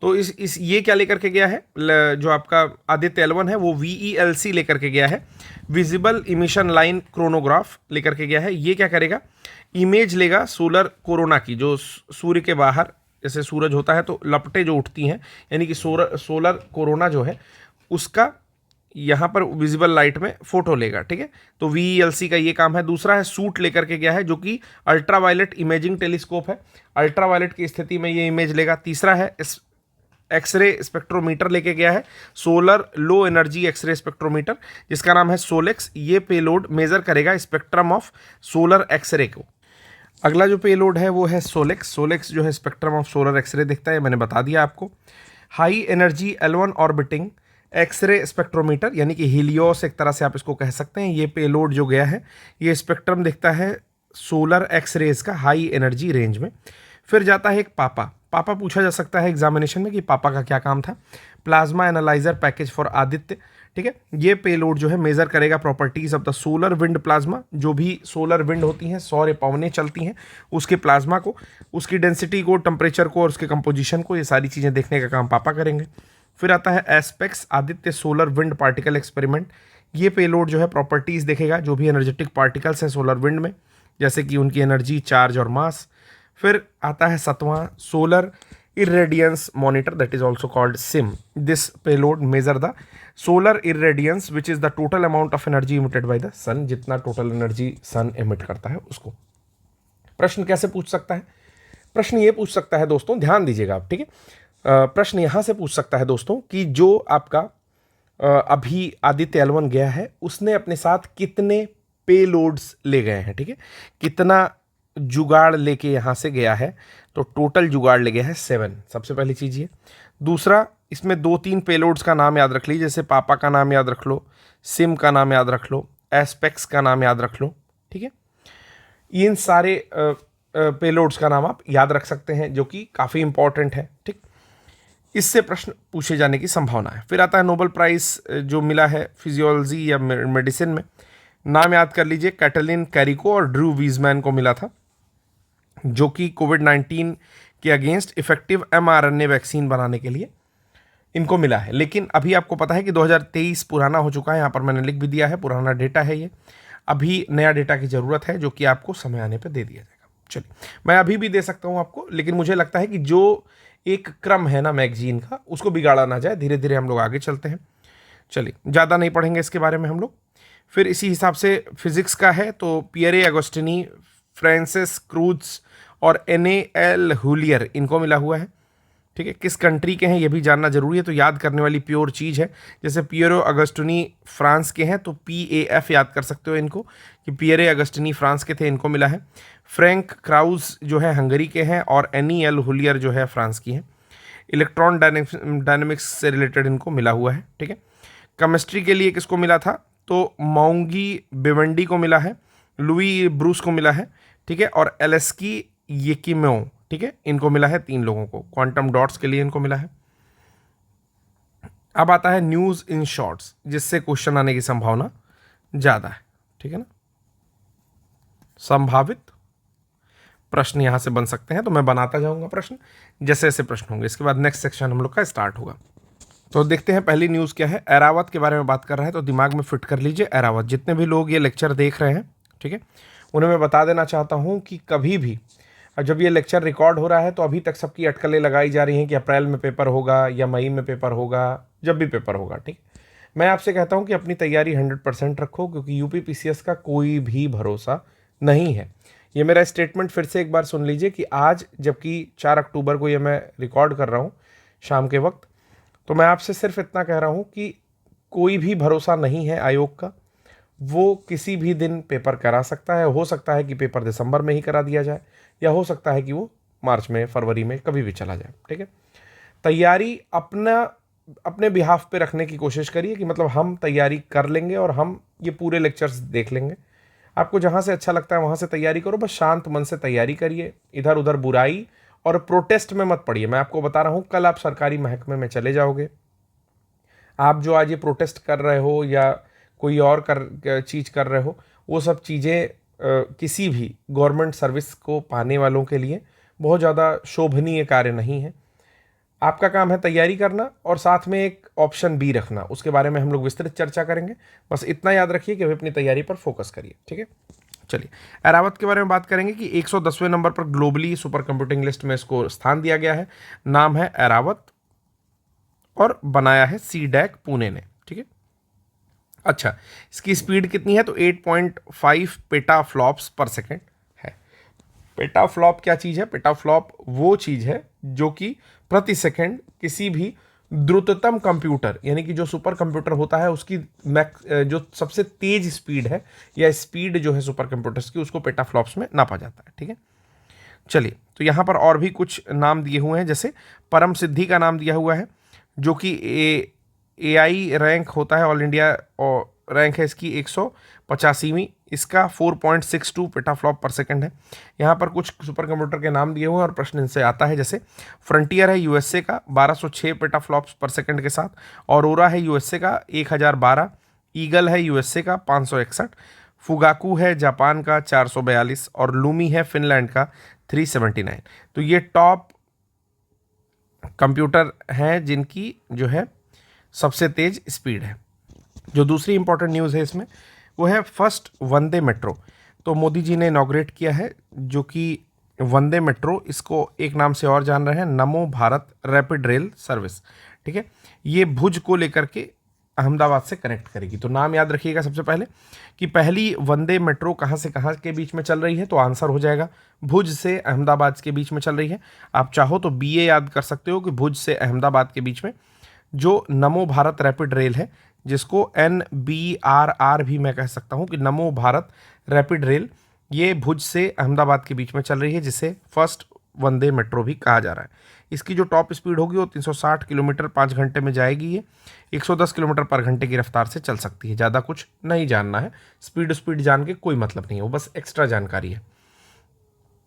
तो इस ये क्या लेकर के गया है, जो आपका आदित्य L1 है वो VELC लेकर के गया है, विजिबल इमिशन लाइन क्रोनोग्राफ लेकर के गया है। ये क्या करेगा, इमेज लेगा सोलर कोरोना की, जो सूर्य के बाहर जैसे सूरज होता है तो लपटें जो उठती हैं, यानी कि सोलर कोरोना जो है उसका यहाँ पर विजिबल लाइट में फोटो लेगा। ठीक है, तो VELC का ये काम है। दूसरा है सूट लेकर के गया है, जो कि अल्ट्रावायलेट इमेजिंग टेलीस्कोप है, अल्ट्रावायलेट की स्थिति में ये इमेज लेगा। तीसरा है एक्सरे स्पेक्ट्रोमीटर लेके गया है, solar low energy X-ray spectrometer, जिसका नाम है सोलेक्स। ये पेलोड मेजर करेगा स्पेक्ट्रम ऑफ सोलर एक्सरे को। अगला जो पेलोड है वो है सोलेक्स। सोलेक्स जो है स्पेक्ट्रम ऑफ सोलर एक्सरे देखता है, मैंने बता दिया आपको। High energy L1 orbiting X-ray spectrometer, यानी कि हीलियोस एक तरह से आप इसको कह सकते हैं। ये पेलोड जो गया है ये स्पेक्ट्रम देखता है सोलर एक्सरेज का हाई एनर्जी रेंज में। फिर जाता है एक पापा पूछा जा सकता है एग्जामिनेशन में कि पापा का क्या काम था। Plasma analyser package for Aditya. ठीक है, ये पेलोड जो है मेजर करेगा properties of the solar wind plasma, जो भी सोलर विंड होती हैं, सौर पवनें चलती हैं, उसके प्लाज्मा को, उसकी डेंसिटी को, टेम्परेचर को और उसके कंपोजिशन को, ये सारी चीज़ें देखने का काम पापा करेंगे। फिर आता है ASPEX Aditya solar wind particle experiment. ये पेलोड जो है प्रॉपर्टीज़ देखेगा जो भी एनर्जेटिक पार्टिकल्स हैं सोलर विंड में, जैसे कि उनकी एनर्जी, चार्ज और मास। फिर आता है 7वां solar irradiance monitor, that is also called SIM. This payload measure the solar irradiance which is the total amount of energy emitted by the sun, जितना टोटल एनर्जी सन एमिट करता है उसको। प्रश्न कैसे पूछ सकता है, प्रश्न ये पूछ सकता है दोस्तों, ध्यान दीजिएगा आप। ठीक है, प्रश्न यहाँ से पूछ सकता है दोस्तों कि जो आपका अभी आदित्य L1 गया है उसने अपने साथ कितने पेलोड्स ले गए हैं। ठीक है, कितना जुगाड़ लेके यहाँ से गया है, तो टोटल जुगाड़ ले गया है 7, सबसे पहली चीज़ ये। दूसरा, इसमें 2-3 पेलोड्स का नाम याद रख लीजिए, जैसे पापा का नाम याद रख लो, सिम का नाम याद रख लो, एस्पेक्स का नाम याद रख लो। ठीक है, इन सारे पेलोड्स का नाम आप याद रख सकते हैं, जो कि काफ़ी इंपॉर्टेंट है। ठीक, इससे प्रश्न पूछे जाने की संभावना है। फिर आता है नोबेल प्राइज़ जो मिला है फिजियोलॉजी या मेडिसिन में, नाम याद कर लीजिए, कैटलिन कैरिको और ड्रू वीजमैन को मिला था, जो कि कोविड-19 के अगेंस्ट इफेक्टिव mRNA वैक्सीन बनाने के लिए इनको मिला है। लेकिन अभी आपको पता है कि 2023 पुराना हो चुका है, यहाँ पर मैंने लिख भी दिया है, पुराना डेटा है ये। अभी नया डेटा की ज़रूरत है, जो कि आपको समय आने पर दे दिया जाएगा। चलिए, मैं अभी भी दे सकता हूँ आपको, लेकिन मुझे लगता है कि जो एक क्रम है ना मैगजीन का, उसको बिगाड़ा ना जाए, धीरे धीरे हम लोग आगे चलते हैं। चलिए, ज़्यादा नहीं पढ़ेंगे इसके बारे में हम लोग। फिर इसी हिसाब से फिजिक्स का है, तो पियरे अगोस्टिनी, फ्रांसिस क्रूज और NAL हुलियर, इनको मिला हुआ है। ठीक है, किस कंट्री के हैं ये भी जानना जरूरी है, तो याद करने वाली प्योर चीज़ है। जैसे पियरो अगस्टिनी फ्रांस के हैं, तो PAF याद कर सकते हो इनको, कि पियरे अगस्टिनी फ्रांस के थे, इनको मिला है। फ्रैंक क्राउज जो है हंगरी के हैं, और NEL हुलियर जो है फ्रांस की हैं। इलेक्ट्रॉन डायनेमिक्स से रिलेटेड इनको मिला हुआ है। ठीक है, केमिस्ट्री के लिए किसको मिला था, तो माउंगी बिवंडी को मिला है, लुई ब्रूस को मिला है, ठीक है, और एलेस्की येकिमो, ठीक है, इनको मिला है 3 लोगों को। क्वांटम डॉट्स के लिए इनको मिला है। अब आता है न्यूज़ इन शॉर्ट्स, जिससे क्वेश्चन आने की संभावना ज़्यादा है, ठीक है ना। संभावित प्रश्न यहां से बन सकते हैं, तो मैं बनाता जाऊंगा प्रश्न जैसे जैसे प्रश्न होंगे। इसके बाद नेक्स्ट सेक्शन हम लोग का स्टार्ट होगा। तो देखते हैं पहली न्यूज़ क्या है। एरावत के बारे में बात कर रहा है, तो दिमाग में फिट कर लीजिए एरावत। जितने भी लोग ये लेक्चर देख रहे हैं, ठीक है, उन्हें मैं बता देना चाहता हूं कि कभी भी जब ये लेक्चर रिकॉर्ड हो रहा है तो अभी तक सबकी अटकलें लगाई जा रही हैं कि अप्रैल में पेपर होगा या मई में पेपर होगा, जब भी पेपर होगा, ठीक। मैं आपसे कहता हूं कि अपनी तैयारी 100% रखो, क्योंकि यूपी पीसीएस का कोई भी भरोसा नहीं है। ये मेरा स्टेटमेंट फिर से एक बार सुन लीजिए कि आज जबकि 4 अक्टूबर को ये मैं रिकॉर्ड कर रहा हूँ शाम के वक्त, तो मैं आपसे सिर्फ इतना कह रहा हूँ कि कोई भी भरोसा नहीं है आयोग का। वो किसी भी दिन पेपर करा सकता है, हो सकता है कि पेपर दिसंबर में ही करा दिया जाए, या हो सकता है कि वो मार्च में, फरवरी में, कभी भी चला जाए, ठीक है। तैयारी अपने बिहाफ पे रखने की कोशिश करिए कि मतलब हम तैयारी कर लेंगे और हम ये पूरे लेक्चर्स देख लेंगे। आपको जहाँ से अच्छा लगता है वहाँ से तैयारी करो, बस शांत मन से तैयारी करिए। इधर उधर बुराई और प्रोटेस्ट में मत पड़िए। मैं आपको बता रहा हूँ, कल आप सरकारी महकमे में चले जाओगे। आप जो आज ये प्रोटेस्ट कर रहे हो या कोई और चीज़ कर रहे हो, वो सब चीज़ें किसी भी गवर्नमेंट सर्विस को पाने वालों के लिए बहुत ज़्यादा शोभनीय कार्य नहीं है। आपका काम है तैयारी करना और साथ में एक ऑप्शन बी रखना, उसके बारे में हम लोग विस्तृत चर्चा करेंगे। बस इतना याद रखिए कि अभी अपनी तैयारी पर फोकस करिए, ठीक है। चलिए, एरावत के बारे में बात करेंगे कि 110वें नंबर पर ग्लोबली सुपर कंप्यूटिंग लिस्ट में इसको स्थान दिया गया है। नाम है एरावत और बनाया है सीडैक पुणे ने, ठीक है। अच्छा, इसकी स्पीड कितनी है, तो 8.5 पेटाफ्लॉप्स पर सेकेंड है। पेटाफ्लॉप क्या चीज़ है? पेटाफ्लॉप वो चीज़ है जो कि प्रति सेकेंड किसी भी द्रुततम कंप्यूटर, यानी कि जो सुपर कंप्यूटर होता है उसकी जो सबसे तेज स्पीड है या स्पीड जो है सुपर कंप्यूटर्स की, उसको पेटाफ्लॉप्स में नापा जाता है, ठीक है। चलिए, तो यहाँ पर और भी कुछ नाम दिए हुए हैं, जैसे परम सिद्धि का नाम दिया हुआ है, जो कि AI रैंक होता है, ऑल इंडिया और रैंक है इसकी 185वीं। इसका 4.62 पेटाफ्लॉप पर सेकंड है। यहाँ पर कुछ सुपर कंप्यूटर के नाम दिए हुए हैं और प्रश्न इनसे आता है, जैसे फ्रंटियर है यूएसए का 1206 पेटाफ्लॉप्स पर सेकंड के साथ, ऑरोरा है यूएसए का 1012, ईगल है यूएसए का 561, फुगाकू है जापान का 442 और लूमी है फिनलैंड का 379। तो ये टॉप कंप्यूटर हैं जिनकी जो है सबसे तेज स्पीड है। जो दूसरी इंपॉर्टेंट न्यूज़ है इसमें, वो है फर्स्ट वंदे मेट्रो। तो मोदी जी ने इनॉग्रेट किया है, जो कि वंदे मेट्रो, इसको एक नाम से और जान रहे हैं, नमो भारत रैपिड रेल सर्विस, ठीक है। ये भुज को लेकर के अहमदाबाद से कनेक्ट करेगी। तो नाम याद रखिएगा सबसे पहले कि पहली वंदे मेट्रो कहाँ से कहाँ के बीच में चल रही है, तो आंसर हो जाएगा भुज से अहमदाबाद के बीच में चल रही है। आप चाहो तो BA याद कर सकते हो कि भुज से अहमदाबाद के बीच में जो नमो भारत रैपिड रेल है, जिसको NBRR भी मैं कह सकता हूँ कि नमो भारत रैपिड रेल, ये भुज से अहमदाबाद के बीच में चल रही है, जिसे फर्स्ट वंदे मेट्रो भी कहा जा रहा है। इसकी जो टॉप स्पीड होगी वो 360 किलोमीटर 5 घंटे में जाएगी। ये 110 किलोमीटर पर घंटे की रफ्तार से चल सकती है। ज़्यादा कुछ नहीं जानना है, स्पीड जान के कोई मतलब नहीं है, वो बस एक्स्ट्रा जानकारी है।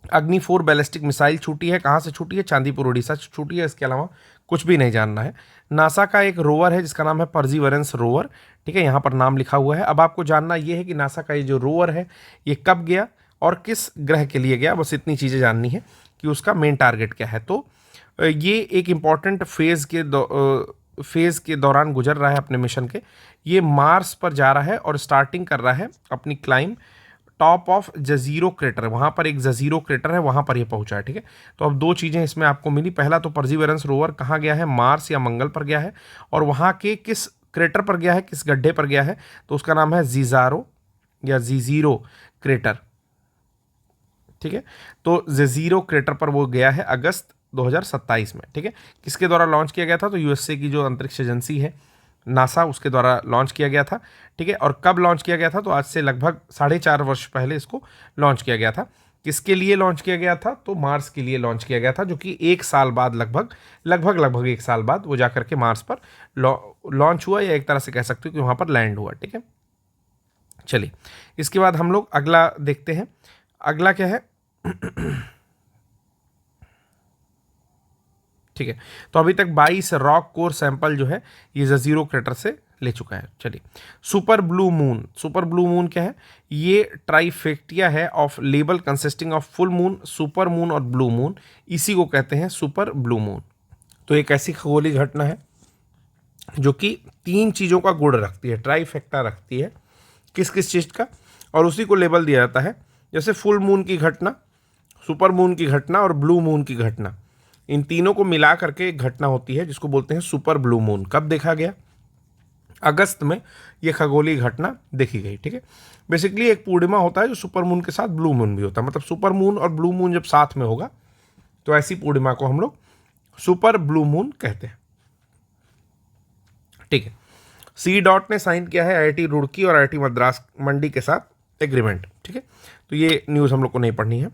अग्नि 4 बैलिस्टिक मिसाइल छूटी है, कहाँ से छूटी है? चांदीपुर उड़ीसा से छूटी है। इसके अलावा कुछ भी नहीं जानना है। नासा का एक रोवर है जिसका नाम है परसीवरेंस रोवर, ठीक है, यहाँ पर नाम लिखा हुआ है। अब आपको जानना ये है कि नासा का ये जो रोवर है ये कब गया और किस ग्रह के लिए गया, बस इतनी चीज़ें जाननी है कि उसका मेन टारगेट क्या है। तो ये एक इम्पॉर्टेंट फेज़ के दौरान गुजर रहा है अपने मिशन के। ये मार्स पर जा रहा है और स्टार्टिंग कर रहा है अपनी क्लाइम टॉप ऑफ जजीरो क्रेटर। वहाँ पर एक जजीरो क्रेटर है, वहाँ पर ये पहुँचा है, ठीक है। तो अब 2 चीज़ें इसमें आपको मिली। पहला तो परसीवरेंस रोवर कहाँ गया है? मार्स या मंगल पर गया है, और वहाँ के किस क्रेटर पर गया है, किस गड्ढे पर गया है, तो उसका नाम है जीजारो या जीजीरो क्रेटर, ठीक है। तो जेजीरो क्रेटर पर वो गया है अगस्त 2027 में, ठीक है। किसके द्वारा लॉन्च किया गया था? तो यूएसए की जो अंतरिक्ष एजेंसी है नासा, उसके द्वारा लॉन्च किया गया था, ठीक है। और कब लॉन्च किया गया था? तो आज से लगभग 4.5 वर्ष पहले इसको लॉन्च किया गया था। किसके लिए लॉन्च किया गया था? तो मार्स के लिए लॉन्च किया गया था, जो कि एक साल बाद लगभग एक साल बाद वो जाकर के मार्स पर लॉन्च हुआ, या एक तरह से कह सकते हो कि वहाँ पर लैंड हुआ। ठीक है, चलिए इसके बाद हम लोग अगला देखते हैं। अगला क्या है? ठीक है, तो अभी तक 22 रॉक कोर सैंपल जो है ये जजीरो क्रेटर से ले चुका है। चलिए, सुपर ब्लू मून क्या है? ये ट्राइफेक्टिया है of label consisting of full moon, super moon और ब्लू मून, इसी को कहते हैं सुपर ब्लू मून। तो एक ऐसी खगोलीय घटना है जो कि 3 चीज़ों का गुण रखती है, ट्राइफेक्टा रखती है। किस किस चीज़ का? और उसी को लेबल दिया जाता है, जैसे फुल मून की घटना, सुपर मून की घटना और ब्लू मून की घटना, इन तीनों को मिला करके एक घटना होती है जिसको बोलते हैं सुपर ब्लू मून। कब देखा गया? अगस्त में ये खगोलीय घटना देखी गई। ठीक है, बेसिकली एक पूर्णिमा होता है जो सुपर मून के साथ ब्लू मून भी होता है, मतलब सुपर मून और ब्लू मून जब साथ में होगा तो ऐसी पूर्णिमा को हम लोग सुपर ब्लू मून कहते हैं। ठीक है, सी डॉट ने साइन किया है आईआईटी रुड़की और आईआईटी मद्रास मंडी के साथ एग्रीमेंट। ठीक है, तो ये न्यूज़ हम लोग को नहीं पढ़नी है।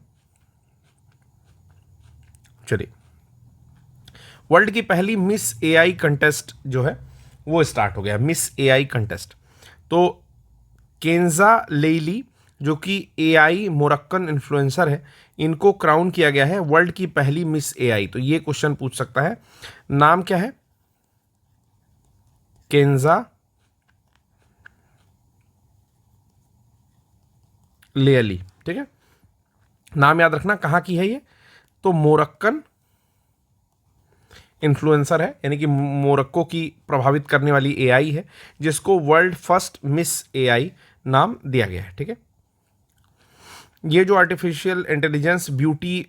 चलिए, वर्ल्ड की पहली मिस एआई कंटेस्ट जो है वो स्टार्ट हो गया, मिस एआई कंटेस्ट। तो केंजा लेइली जो कि एआई मोरक्कन इन्फ्लुएंसर है, इनको क्राउन किया गया है वर्ल्ड की पहली मिस एआई। तो ये क्वेश्चन पूछ सकता है, नाम क्या है? केंजा लेइली। ठीक है, नाम याद रखना। कहाँ की है ये? तो मोरक्कन इन्फ्लुएंसर है, यानी कि मोरक्को की प्रभावित करने वाली एआई है, जिसको वर्ल्ड फर्स्ट मिस एआई नाम दिया गया है। ठीक है, ये जो आर्टिफिशियल इंटेलिजेंस ब्यूटी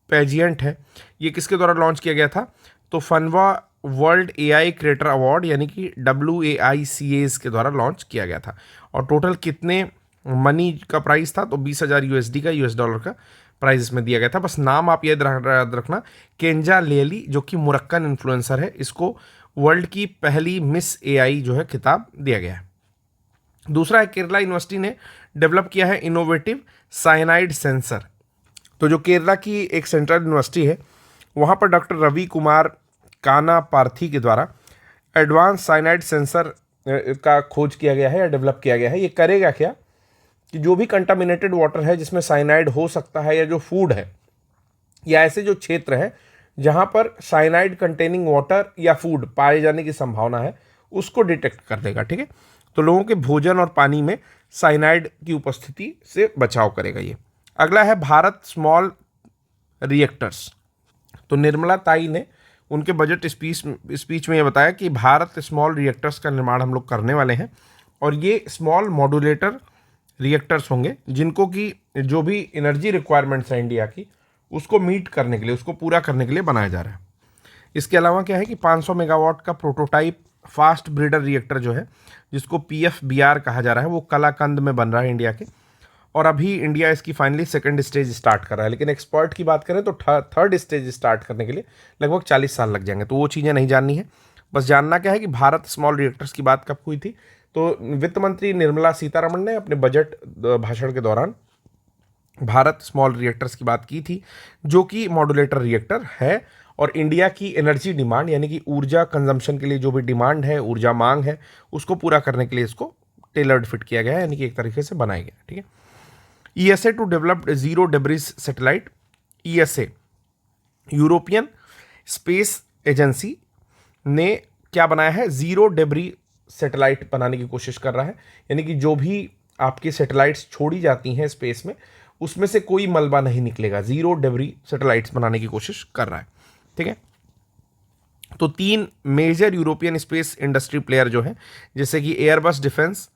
पेजिएंट है, ये किसके द्वारा लॉन्च किया गया था? तो फनवा वर्ल्ड एआई क्रिएटर अवार्ड यानी कि WAICAs के द्वारा लॉन्च किया गया था। और टोटल कितने मनी का प्राइस था? तो 20,000 USD का, $20 का प्राइस इसमें दिया गया था। बस नाम आप याद रखना, केंजा लेइली जो कि मोरक्कन इन्फ्लुएंसर है, इसको वर्ल्ड की पहली मिस एआई जो है खिताब दिया गया है। दूसरा है, केरला यूनिवर्सिटी ने डेवलप किया है इनोवेटिव साइनाइड सेंसर। तो जो केरला की एक सेंट्रल यूनिवर्सिटी है, वहाँ पर डॉक्टर रवि कुमार काना पार्थी के द्वारा एडवांस साइनाइड सेंसर का खोज किया गया है या डेवलप किया गया है। ये करेगा क्या कि जो भी कंटामिनेटेड वाटर है जिसमें साइनाइड हो सकता है, या जो फूड है, या ऐसे जो क्षेत्र है जहाँ पर साइनाइड कंटेनिंग वाटर या फूड पाए जाने की संभावना है, उसको डिटेक्ट कर देगा। ठीक है, तो लोगों के भोजन और पानी में साइनाइड की उपस्थिति से बचाव करेगा ये। अगला है भारत स्मॉल रिएक्टर्स। तो निर्मला ताई ने उनके बजट स्पीच में ये बताया कि भारत स्मॉल रिएक्टर्स का निर्माण हम लोग करने वाले हैं, और ये स्मॉल मॉड्यूलेटर रिएक्टर्स होंगे जिनको कि जो भी एनर्जी रिक्वायरमेंट्स है इंडिया की, उसको मीट करने के लिए, उसको पूरा करने के लिए बनाया जा रहा है। इसके अलावा क्या है कि 500 मेगावाट का प्रोटोटाइप फास्ट ब्रीडर रिएक्टर जो है, जिसको PFBR कहा जा रहा है, वो कलाकंद में बन रहा है इंडिया के, और अभी इंडिया इसकी फाइनली सेकंड स्टेज स्टार्ट कर रहा है। लेकिन एक्सपर्ट की बात करें तो थर्ड स्टेज स्टार्ट करने के लिए लगभग 40 साल लग जाएंगे। तो वो चीज़ें नहीं जाननी है, बस जानना क्या है कि भारत स्मॉल रिएक्टर्स की बात कब हुई थी? तो वित्त मंत्री निर्मला सीतारमण ने अपने बजट भाषण के दौरान भारत स्मॉल रिएक्टर्स की बात की थी, जो कि मॉड्यूलेटर रिएक्टर है, और इंडिया की एनर्जी डिमांड यानी कि ऊर्जा कंजम्पशन के लिए जो भी डिमांड है, ऊर्जा मांग है, उसको पूरा करने के लिए इसको टेलर्ड फिट किया गया है, यानी कि एक तरीके से बनाया गया। ठीक है, ESA to develop zero debris satellite. ESA European space agency ने क्या बनाया है? जीरो डेब्री सैटेलाइट बनाने की कोशिश कर रहा है, यानी कि जो भी आपकी सैटेलाइट्स छोड़ी जाती हैं स्पेस में, उसमें से कोई मलबा नहीं निकलेगा। जीरो डेब्री सैटेलाइट्स बनाने की कोशिश कर रहा है। ठीक है, तो 3 major European space industry player जो हैं, जैसे कि Airbus defence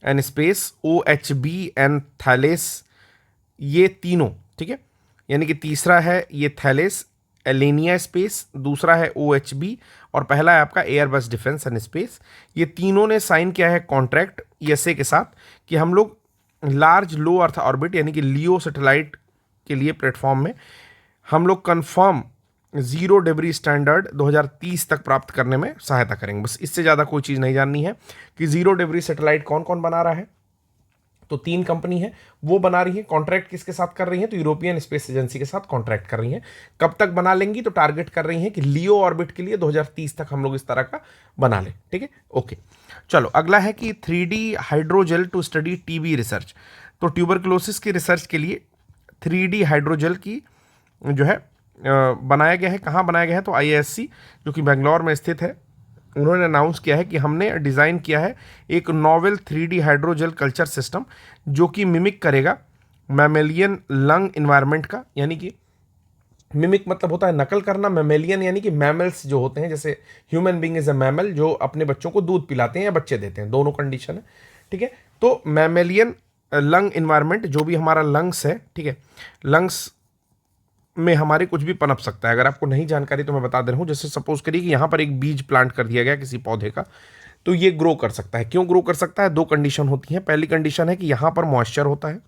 and space, OHB and Thales, ये तीनों। ठीक है, यानी कि तीसरा है ये थैलेस एलेनिया स्पेस, दूसरा है OHB, और पहला है आपका एयरबस डिफेंस एंड स्पेस। ये तीनों ने साइन किया है कॉन्ट्रैक्ट ESA के साथ कि हम लोग लार्ज लो अर्थ ऑर्बिट यानी कि लियो सैटेलाइट के लिए प्लेटफॉर्म में हम लोग कंफर्म जीरो डेब्री स्टैंडर्ड 2030 तक प्राप्त करने में सहायता करेंगे। बस इससे ज़्यादा कोई चीज़ नहीं जाननी है कि जीरो डेब्री सैटेलाइट कौन कौन बना रहा है। तो 3 कंपनी है वो बना रही है। कॉन्ट्रैक्ट किसके साथ कर रही है? तो यूरोपियन स्पेस एजेंसी के साथ कॉन्ट्रैक्ट कर रही है। कब तक बना लेंगी? तो टारगेट कर रही है कि लियो ऑर्बिट के लिए 2030 तक हम लोग इस तरह का बना लें। ठीक है, ओके। चलो अगला है कि 3D hydrogel to study TB research. तो ट्यूबरकुलोसिस की रिसर्च के लिए 3D हाइड्रोजेल की जो है बनाया गया है। कहाँ बनाया गया है? तो IISc जो कि बेंगलोर में स्थित है, उन्होंने अनाउंस किया है कि हमने डिज़ाइन किया है एक novel 3D hydrogel culture system जो कि मिमिक करेगा मैमेलियन लंग इन्वायरमेंट का। यानी कि मिमिक मतलब होता है नकल करना, मैमेलियन यानी कि मैमल्स जो होते हैं, जैसे human being is a mammal जो अपने बच्चों को दूध पिलाते हैं या बच्चे देते हैं, दोनों कंडीशन है। ठीक है, तो मैमेलियन लंग इन्वायरमेंट जो भी हमारा लंग्स है, ठीक है, लंग्स में हमारे कुछ भी पनप सकता है। अगर आपको नहीं जानकारी तो मैं बता दे रहा हूँ। जैसे सपोज करिए कि यहाँ पर एक बीज प्लांट कर दिया गया किसी पौधे का, तो ये ग्रो कर सकता है। क्यों ग्रो कर सकता है? 2 कंडीशन होती हैं। पहली कंडीशन है कि यहाँ पर मॉइस्चर होता है,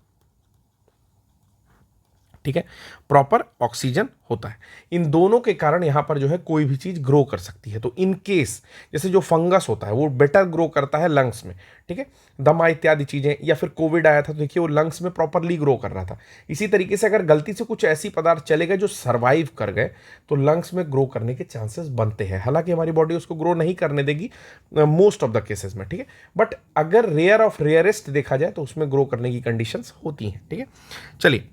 ठीक है, प्रॉपर ऑक्सीजन होता है। इन दोनों के कारण यहाँ पर जो है कोई भी चीज़ ग्रो कर सकती है। तो इन केस जैसे जो फंगस होता है वो बेटर ग्रो करता है लंग्स में, ठीक है, दमा इत्यादि चीज़ें, या फिर कोविड आया था तो देखिए वो लंग्स में प्रॉपरली ग्रो कर रहा था। इसी तरीके से अगर गलती से कुछ ऐसी पदार्थ चले गए जो सर्वाइव कर गए तो लंग्स में ग्रो करने के चांसेस बनते हैं। हालांकि हमारी बॉडी उसको ग्रो नहीं करने देगी मोस्ट ऑफ द केसेस में, ठीक है, बट अगर रेयर ऑफ रेयरेस्ट देखा जाए तो उसमें ग्रो करने की कंडीशंस होती हैं। ठीक है, चलिए,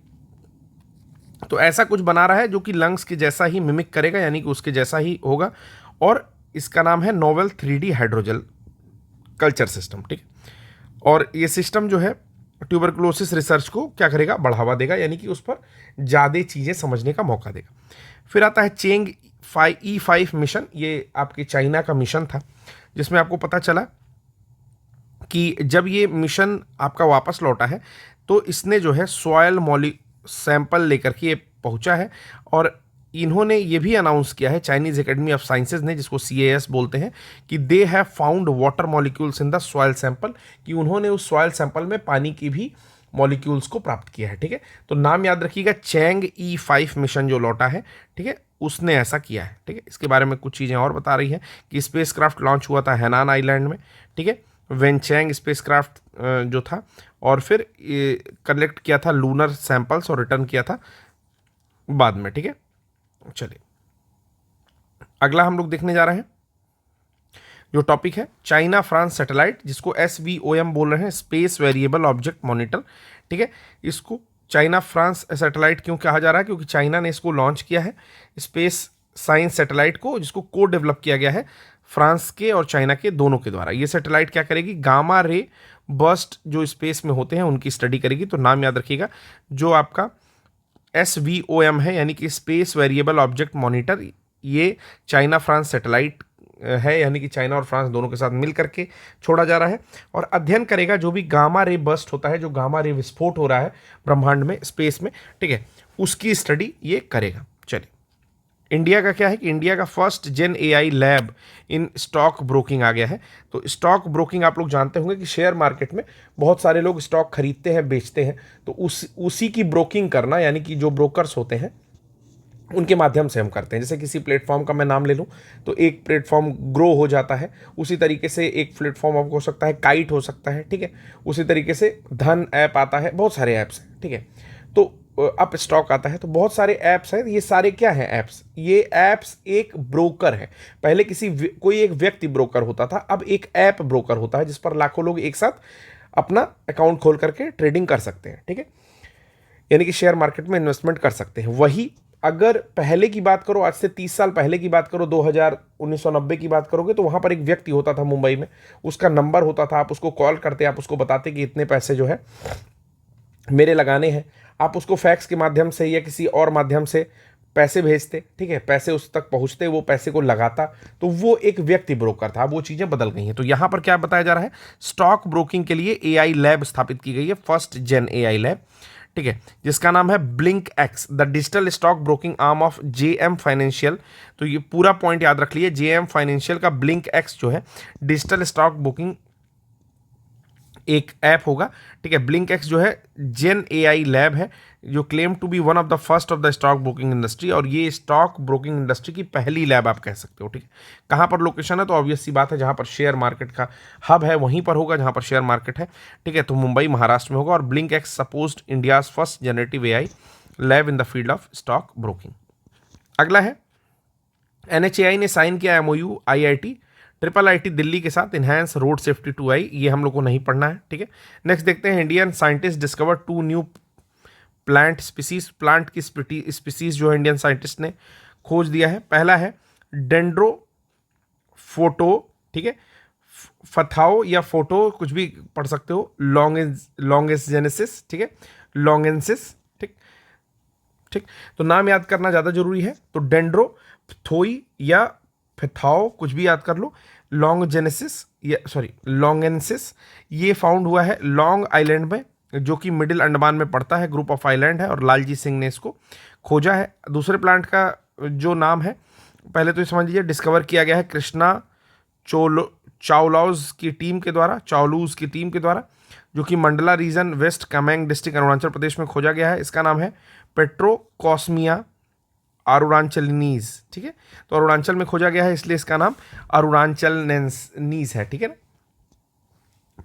तो ऐसा कुछ बना रहा है जो कि लंग्स के जैसा ही मिमिक करेगा, यानी कि उसके जैसा ही होगा, और इसका नाम है novel 3D hydrogel culture system. ठीक, और ये सिस्टम जो है ट्यूबरकुलोसिस रिसर्च को क्या करेगा? बढ़ावा देगा, यानी कि उस पर ज़्यादा चीज़ें समझने का मौका देगा। फिर आता है चेंग E5 मिशन। ये आपके चाइना का मिशन था जिसमें आपको पता चला कि जब ये मिशन आपका वापस लौटा है तो इसने जो है सॉयल सैंपल लेकर के ये पहुंचा है, और इन्होंने ये भी अनाउंस किया है चाइनीज एकेडमी ऑफ साइंसेज ने, जिसको CAS बोलते हैं, कि they have found water molecules in the soil sample, कि उन्होंने उस सॉयल सैंपल में पानी की भी मॉलिक्यूल्स को प्राप्त किया है। ठीक है, तो नाम याद रखिएगा, चैंग E5 मिशन जो लौटा है, ठीक है, उसने ऐसा किया है। ठीक है, इसके बारे में कुछ चीज़ें और बता रही हैं कि स्पेसक्राफ्ट लॉन्च हुआ था हैनान आइलैंड में, ठीक है, वेनचैंग स्पेसक्राफ्ट जो था, और फिर कलेक्ट किया था लूनर सैंपल्स और रिटर्न किया था बाद में। ठीक है, चलिए अगला हम लोग देखने जा रहे हैं जो टॉपिक है चाइना फ्रांस सैटेलाइट, जिसको SVOM बोल रहे हैं, स्पेस वेरिएबल ऑब्जेक्ट मॉनिटर। ठीक है, इसको चाइना फ्रांस सैटेलाइट क्यों कहा जा रहा है? क्योंकि चाइना ने इसको लॉन्च किया है, स्पेस साइंस सैटेलाइट को, जिसको को डेवलप किया गया है फ्रांस के और चाइना के दोनों के द्वारा। ये सैटेलाइट क्या करेगी? गामा रे बर्स्ट जो स्पेस में होते हैं उनकी स्टडी करेगी। तो नाम याद रखिएगा, जो आपका SVOM है यानी कि स्पेस वेरिएबल ऑब्जेक्ट मॉनिटर, ये चाइना फ्रांस सैटेलाइट है, यानी कि चाइना और फ्रांस दोनों के साथ मिल करके छोड़ा जा रहा है, और अध्ययन करेगा जो भी गामा रे बर्स्ट होता है, जो गामा रे विस्फोट हो रहा है ब्रह्मांड में, स्पेस में, ठीक है, उसकी स्टडी ये करेगा। चलिए, इंडिया का क्या है कि इंडिया का first gen AI lab in stock broking आ गया है। तो स्टॉक ब्रोकिंग आप लोग जानते होंगे कि शेयर मार्केट में बहुत सारे लोग स्टॉक खरीदते हैं, बेचते हैं, तो उसी की ब्रोकिंग करना, यानी कि जो ब्रोकर्स होते हैं उनके माध्यम से हम करते हैं। जैसे किसी प्लेटफॉर्म का मैं नाम ले लूँ तो एक प्लेटफॉर्म ग्रो हो जाता है, उसी तरीके से एक प्लेटफॉर्म आपको हो सकता है काइट हो सकता है, ठीक है, उसी तरीके से धन ऐप आता है, बहुत सारे ऐप्स हैं, ठीक है, तो अप स्टॉक आता है, तो बहुत सारे ऐप्स हैं। ये सारे क्या हैं? ऐप्स। ये ऐप्स एक ब्रोकर है। पहले कोई एक व्यक्ति ब्रोकर होता था, अब एक ऐप ब्रोकर होता है जिस पर लाखों लोग एक साथ अपना अकाउंट खोल करके ट्रेडिंग कर सकते हैं, ठीक है, यानी कि शेयर मार्केट में इन्वेस्टमेंट कर सकते हैं। वही अगर पहले की बात करो, आज से 30 साल पहले की बात करो, 1990 की बात करोगे, तो वहाँ पर एक व्यक्ति होता था मुंबई में, उसका नंबर होता था, आप उसको कॉल करते, आप उसको बताते कि इतने पैसे जो है मेरे लगाने हैं, आप उसको फैक्स के माध्यम से या किसी और माध्यम से पैसे भेजते, ठीक है, पैसे उस तक पहुंचते, वो पैसे को लगाता, तो वो एक व्यक्ति ब्रोकर था। वो चीज़ें बदल गई हैं। तो यहाँ पर क्या बताया जा रहा है? स्टॉक ब्रोकिंग के लिए AI लैब स्थापित की गई है, फर्स्ट जेन AI लैब, ठीक है, जिसका नाम है blink x, the digital stock broking arm of JM financial. तो ये पूरा पॉइंट याद रख लिए, JM फाइनेंशियल का ब्लिंक एक्स जो है डिजिटल स्टॉक ब्रोकिंग एक ऐप होगा, ठीक है। ब्लिंक एक्स जो है जेन एआई लैब है, जो claim to be one of the first of the stock broking industry, और ये स्टॉक ब्रोकिंग इंडस्ट्री की पहली लैब आप कह सकते हो, ठीक है। कहाँ पर लोकेशन है, तो ऑब्वियस सी बात है जहाँ पर शेयर मार्केट का हब है वहीं पर होगा जहाँ पर शेयर मार्केट है, ठीक है। तो मुंबई महाराष्ट्र में होगा। और blink x supposed India's first generative AI lab in the field of stock broking. अगला है एनएचएआई ने साइन किया एमओयू आईआईटी दिल्ली के साथ, इनहैंस रोड सेफ्टी टू आई। ये हम लोग को नहीं पढ़ना है, ठीक है। नेक्स्ट देखते हैं, Indian scientist discover 2 new plant species. Plant की स्पीसीज जो है इंडियन साइंटिस्ट ने खोज दिया है। पहला है डेंड्रो फोटो, ठीक है, फथाओ या फोटो कुछ भी पढ़ सकते हो, लॉन्गेजेनेसिस, ठीक है, लॉन्गेंसिस, ठीक ठीक। तो नाम याद करना ज़्यादा जरूरी है, तो डेंड्रो थोई या फेथाओ कुछ भी याद कर लो। लॉन्गेंसिस ये फाउंड हुआ है लॉन्ग आइलैंड में, जो कि मिडिल अंडमान में पड़ता है, ग्रुप ऑफ आइलैंड है, और लालजी सिंह ने इसको खोजा है। दूसरे प्लांट का जो नाम है, पहले तो ये समझ लीजिए, डिस्कवर किया गया है कृष्णा चावलाउज की टीम के द्वारा, जो कि Mandala region West Kameng district Arunachal Pradesh में खोजा गया है। इसका नाम है पेट्रोकॉस्मिया अरुणाचलनीज, ठीक है। तो अरुणाचल में खोजा गया है, इसलिए इसका नाम अरुणाचलनीज है, ठीक है ना।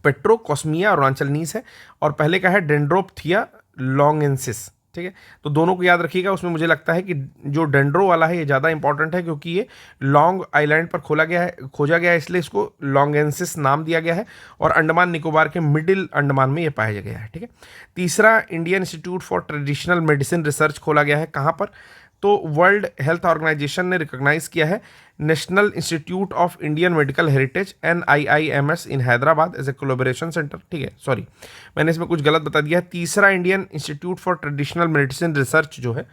पेट्रोकॉस्मिया अरुणाचलनीज है, और पहले का है डेंड्रोपथिया लॉन्गेंसिस, ठीक है। तो दोनों को याद रखिएगा। उसमें मुझे लगता है कि जो डेंड्रो वाला है ये ज़्यादा इंपॉर्टेंट है, क्योंकि ये लॉन्ग आइलैंड पर खोजा गया है, इसलिए इसको लॉन्गेंसिस नाम दिया गया है, और अंडमान निकोबार के मिडिल अंडमान में ये पाया गया है, ठीक है। तीसरा, Indian institute for traditional medicine research खोला गया है। कहाँ पर, तो वर्ल्ड हेल्थ ऑर्गेनाइजेशन ने रिकॉग्नाइज किया है national institute of Indian medical heritage NIIMS in Hyderabad as a collaboration centre, ठीक है। सॉरी, मैंने इसमें कुछ गलत बता दिया है। तीसरा, Indian institute for traditional medicine research जो है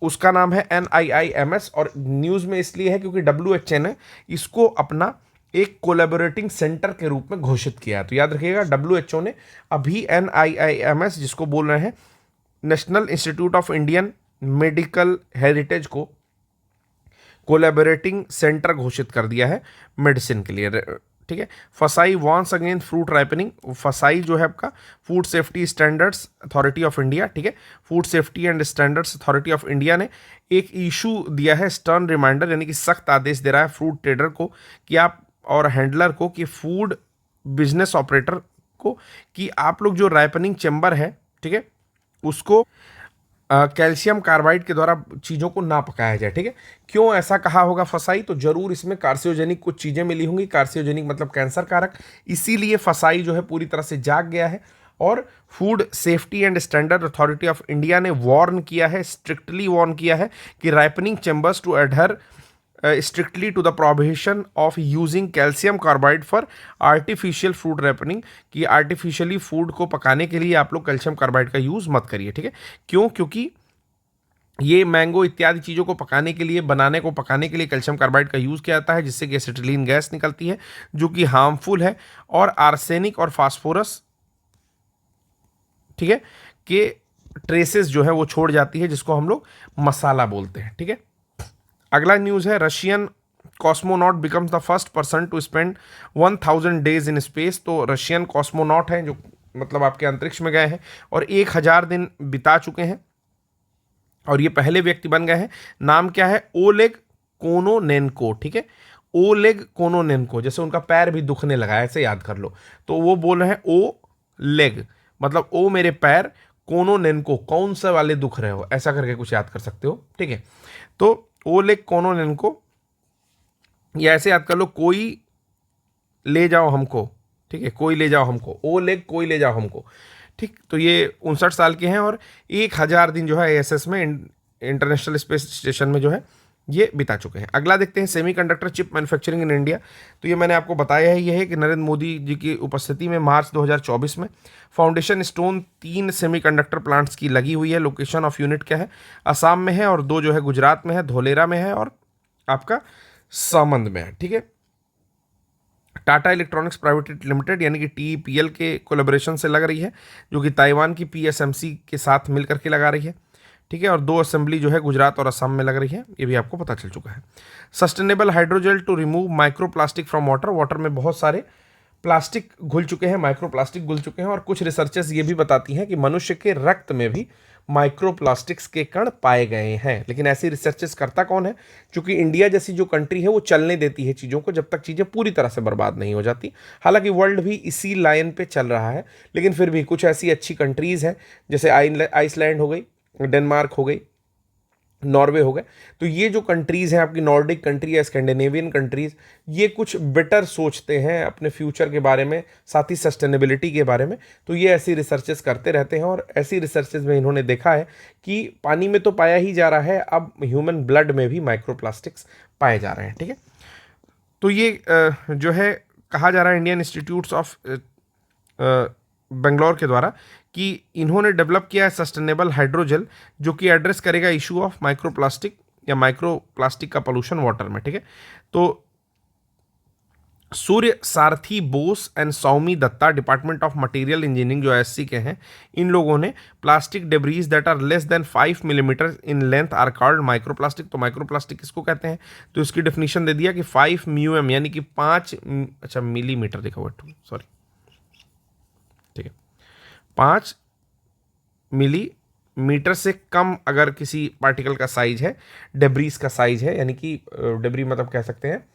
उसका नाम है NIIMS, और न्यूज़ में इसलिए है क्योंकि WHO ने इसको अपना एक कोलैबोरेटिंग सेंटर के रूप में घोषित किया है। तो याद रखिएगा, WHO ने अभी NIIMS जिसको बोल रहे हैं national institute of Indian medical heritage को कोलैबोरेटिंग सेंटर घोषित कर दिया है मेडिसिन के लिए, ठीक है। फसाई वॉन्स अगेन फ्रूट राइपनिंग। फसाई जो है आपका food safety standards authority of India, ठीक है, food safety and standards authority of India ने एक इशू दिया है, स्टर्न रिमाइंडर, यानी कि सख्त आदेश दे रहा है फ्रूट ट्रेडर को कि आप और हैंडलर को, कि फूड बिजनेस ऑपरेटर को, कि आप लोग जो राइपनिंग चेम्बर है, ठीक है, उसको कैल्शियम कार्बाइड के द्वारा चीज़ों को ना पकाया जाए, ठीक है। क्यों ऐसा कहा होगा फसाई, तो जरूर इसमें कार्सियोजेनिक कुछ चीज़ें मिली होंगी। कार्सियोजेनिक मतलब कैंसर कारक, इसीलिए फसाई जो है पूरी तरह से जाग गया है, और food safety and standard authority of India ने वार्न किया है, स्ट्रिक्टली वार्न किया है कि ripening chambers to adhere strictly to the prohibition of using calcium carbide for artificial food ripening, कि आर्टिफिशियली फूड को पकाने के लिए आप लोग कैल्शियम कार्बाइड का यूज़ मत करिए, ठीक है। क्यों, क्योंकि ये मैंगो इत्यादि चीज़ों को पकाने के लिए, बनाने को पकाने के लिए कैल्शियम कार्बाइड का यूज़ किया जाता है, जिससे कि एसिटिलीन गैस निकलती है जो कि हार्मफुल है, और आर्सेनिक और फास्फोरस, ठीक है, के ट्रेसेस जो है वो छोड़ जाती है, जिसको हम लोग मसाला बोलते हैं, ठीक है। अगला न्यूज़ है, Russian cosmonaut becomes the first person to spend 1000 days in space. तो रशियन कॉस्मोनॉट हैं जो मतलब आपके अंतरिक्ष में गए हैं और 1000 दिन बिता चुके हैं, और ये पहले व्यक्ति बन गए हैं। नाम क्या है, ओलेग कोनोनेंको, ठीक है, ओलेग कोनोनेंको, जैसे उनका पैर भी दुखने लगा है ऐसे याद कर लो, तो वो बोल रहे हैं ओ लेग, मतलब ओ मेरे पैर, कोनोनेंको कौन सा वाले दुख रहे हो, ऐसा करके कुछ याद कर सकते हो, ठीक है। तो ओलेग कोनोनेंको, या ऐसे याद कर लो, कोई ले जाओ हमको, ठीक है, कोई ले जाओ हमको, ओलेग कोई ले जाओ हमको, ठीक। तो ये 59 साल के हैं और 1000 दिन जो है ISS में, इंटरनेशनल स्पेस स्टेशन में जो है ये बिता चुके हैं। अगला देखते हैं, semiconductor chip manufacturing in India. तो ये मैंने आपको बताया है, ये है कि नरेंद्र मोदी जी की उपस्थिति में मार्च 2024 में फाउंडेशन स्टोन 3 सेमीकंडक्टर प्लांट्स की लगी हुई है। लोकेशन ऑफ यूनिट क्या है, असम में है, और 2 जो है गुजरात में है, धोलेरा में है, और आपका सामंद में है, ठीक है। टाटा इलेक्ट्रॉनिक्स प्राइवेट लिमिटेड यानी कि TEPL के कोलैबोरेशन से लग रही है, जो कि ताइवान की PSMC के साथ मिलकर के लगा रही है, ठीक है। और 2 असेंबली जो है गुजरात और असम में लग रही है, ये भी आपको पता चल चुका है। Sustainable hydrogel to remove micro plastic from water. Water में बहुत सारे प्लास्टिक घुल चुके हैं, माइक्रो प्लास्टिक घुल चुके हैं, और कुछ रिसर्चेस ये भी बताती हैं कि मनुष्य के रक्त में भी माइक्रो प्लास्टिक्स के कण पाए गए हैं। लेकिन ऐसी रिसर्चेस करता कौन है? क्योंकि इंडिया जैसी जो कंट्री है वो चलने देती है चीज़ों को जब तक चीज़ें पूरी तरह से बर्बाद नहीं हो जाती। हालांकि वर्ल्ड भी इसी लाइन पे चल रहा है, लेकिन फिर भी कुछ ऐसी अच्छी कंट्रीज़ हैं जैसे आइसलैंड हो गई, डेनमार्क हो गई, नॉर्वे हो गए। तो ये जो कंट्रीज़ हैं आपकी नॉर्डिक कंट्री या स्कैंडिनेवियन कंट्रीज़, ये कुछ बेटर सोचते हैं अपने फ्यूचर के बारे में, साथ ही सस्टेनेबिलिटी के बारे में। तो ये ऐसी रिसर्चेस करते रहते हैं, और ऐसी रिसर्चेस में इन्होंने देखा है कि पानी में तो पाया ही जा रहा है, अब ह्यूमन ब्लड में भी माइक्रोप्लास्टिक्स पाए जा रहे हैं। ठीक है, तो ये जो है कहा जा रहा है इंडियन इंस्टीट्यूट्स ऑफ बेंगलोर के द्वारा कि इन्होंने डेवलप किया है सस्टेनेबल हाइड्रोजेल, जो कि एड्रेस करेगा इशू ऑफ माइक्रोप्लास्टिक या माइक्रोप्लास्टिक का पोल्यूशन वाटर में। ठीक है, तो Surya Sarathi Bose and Soumi Dutta, department of material engineering, जो एससी के हैं, इन लोगों ने plastic debris that are less than 5 millimetre in length are called microplastic. तो माइक्रोप्लास्टिक किसको कहते हैं? तो इसकी डेफिनेशन दे दिया कि 5 म्यूएम यानी कि 5 मिलीमीटर लिखा हुआ, सॉरी, ठीक है, 5 मिलीमीटर से कम अगर किसी पार्टिकल का साइज है, डेब्रीज का साइज है, यानी कि डेब्री मतलब कह सकते हैं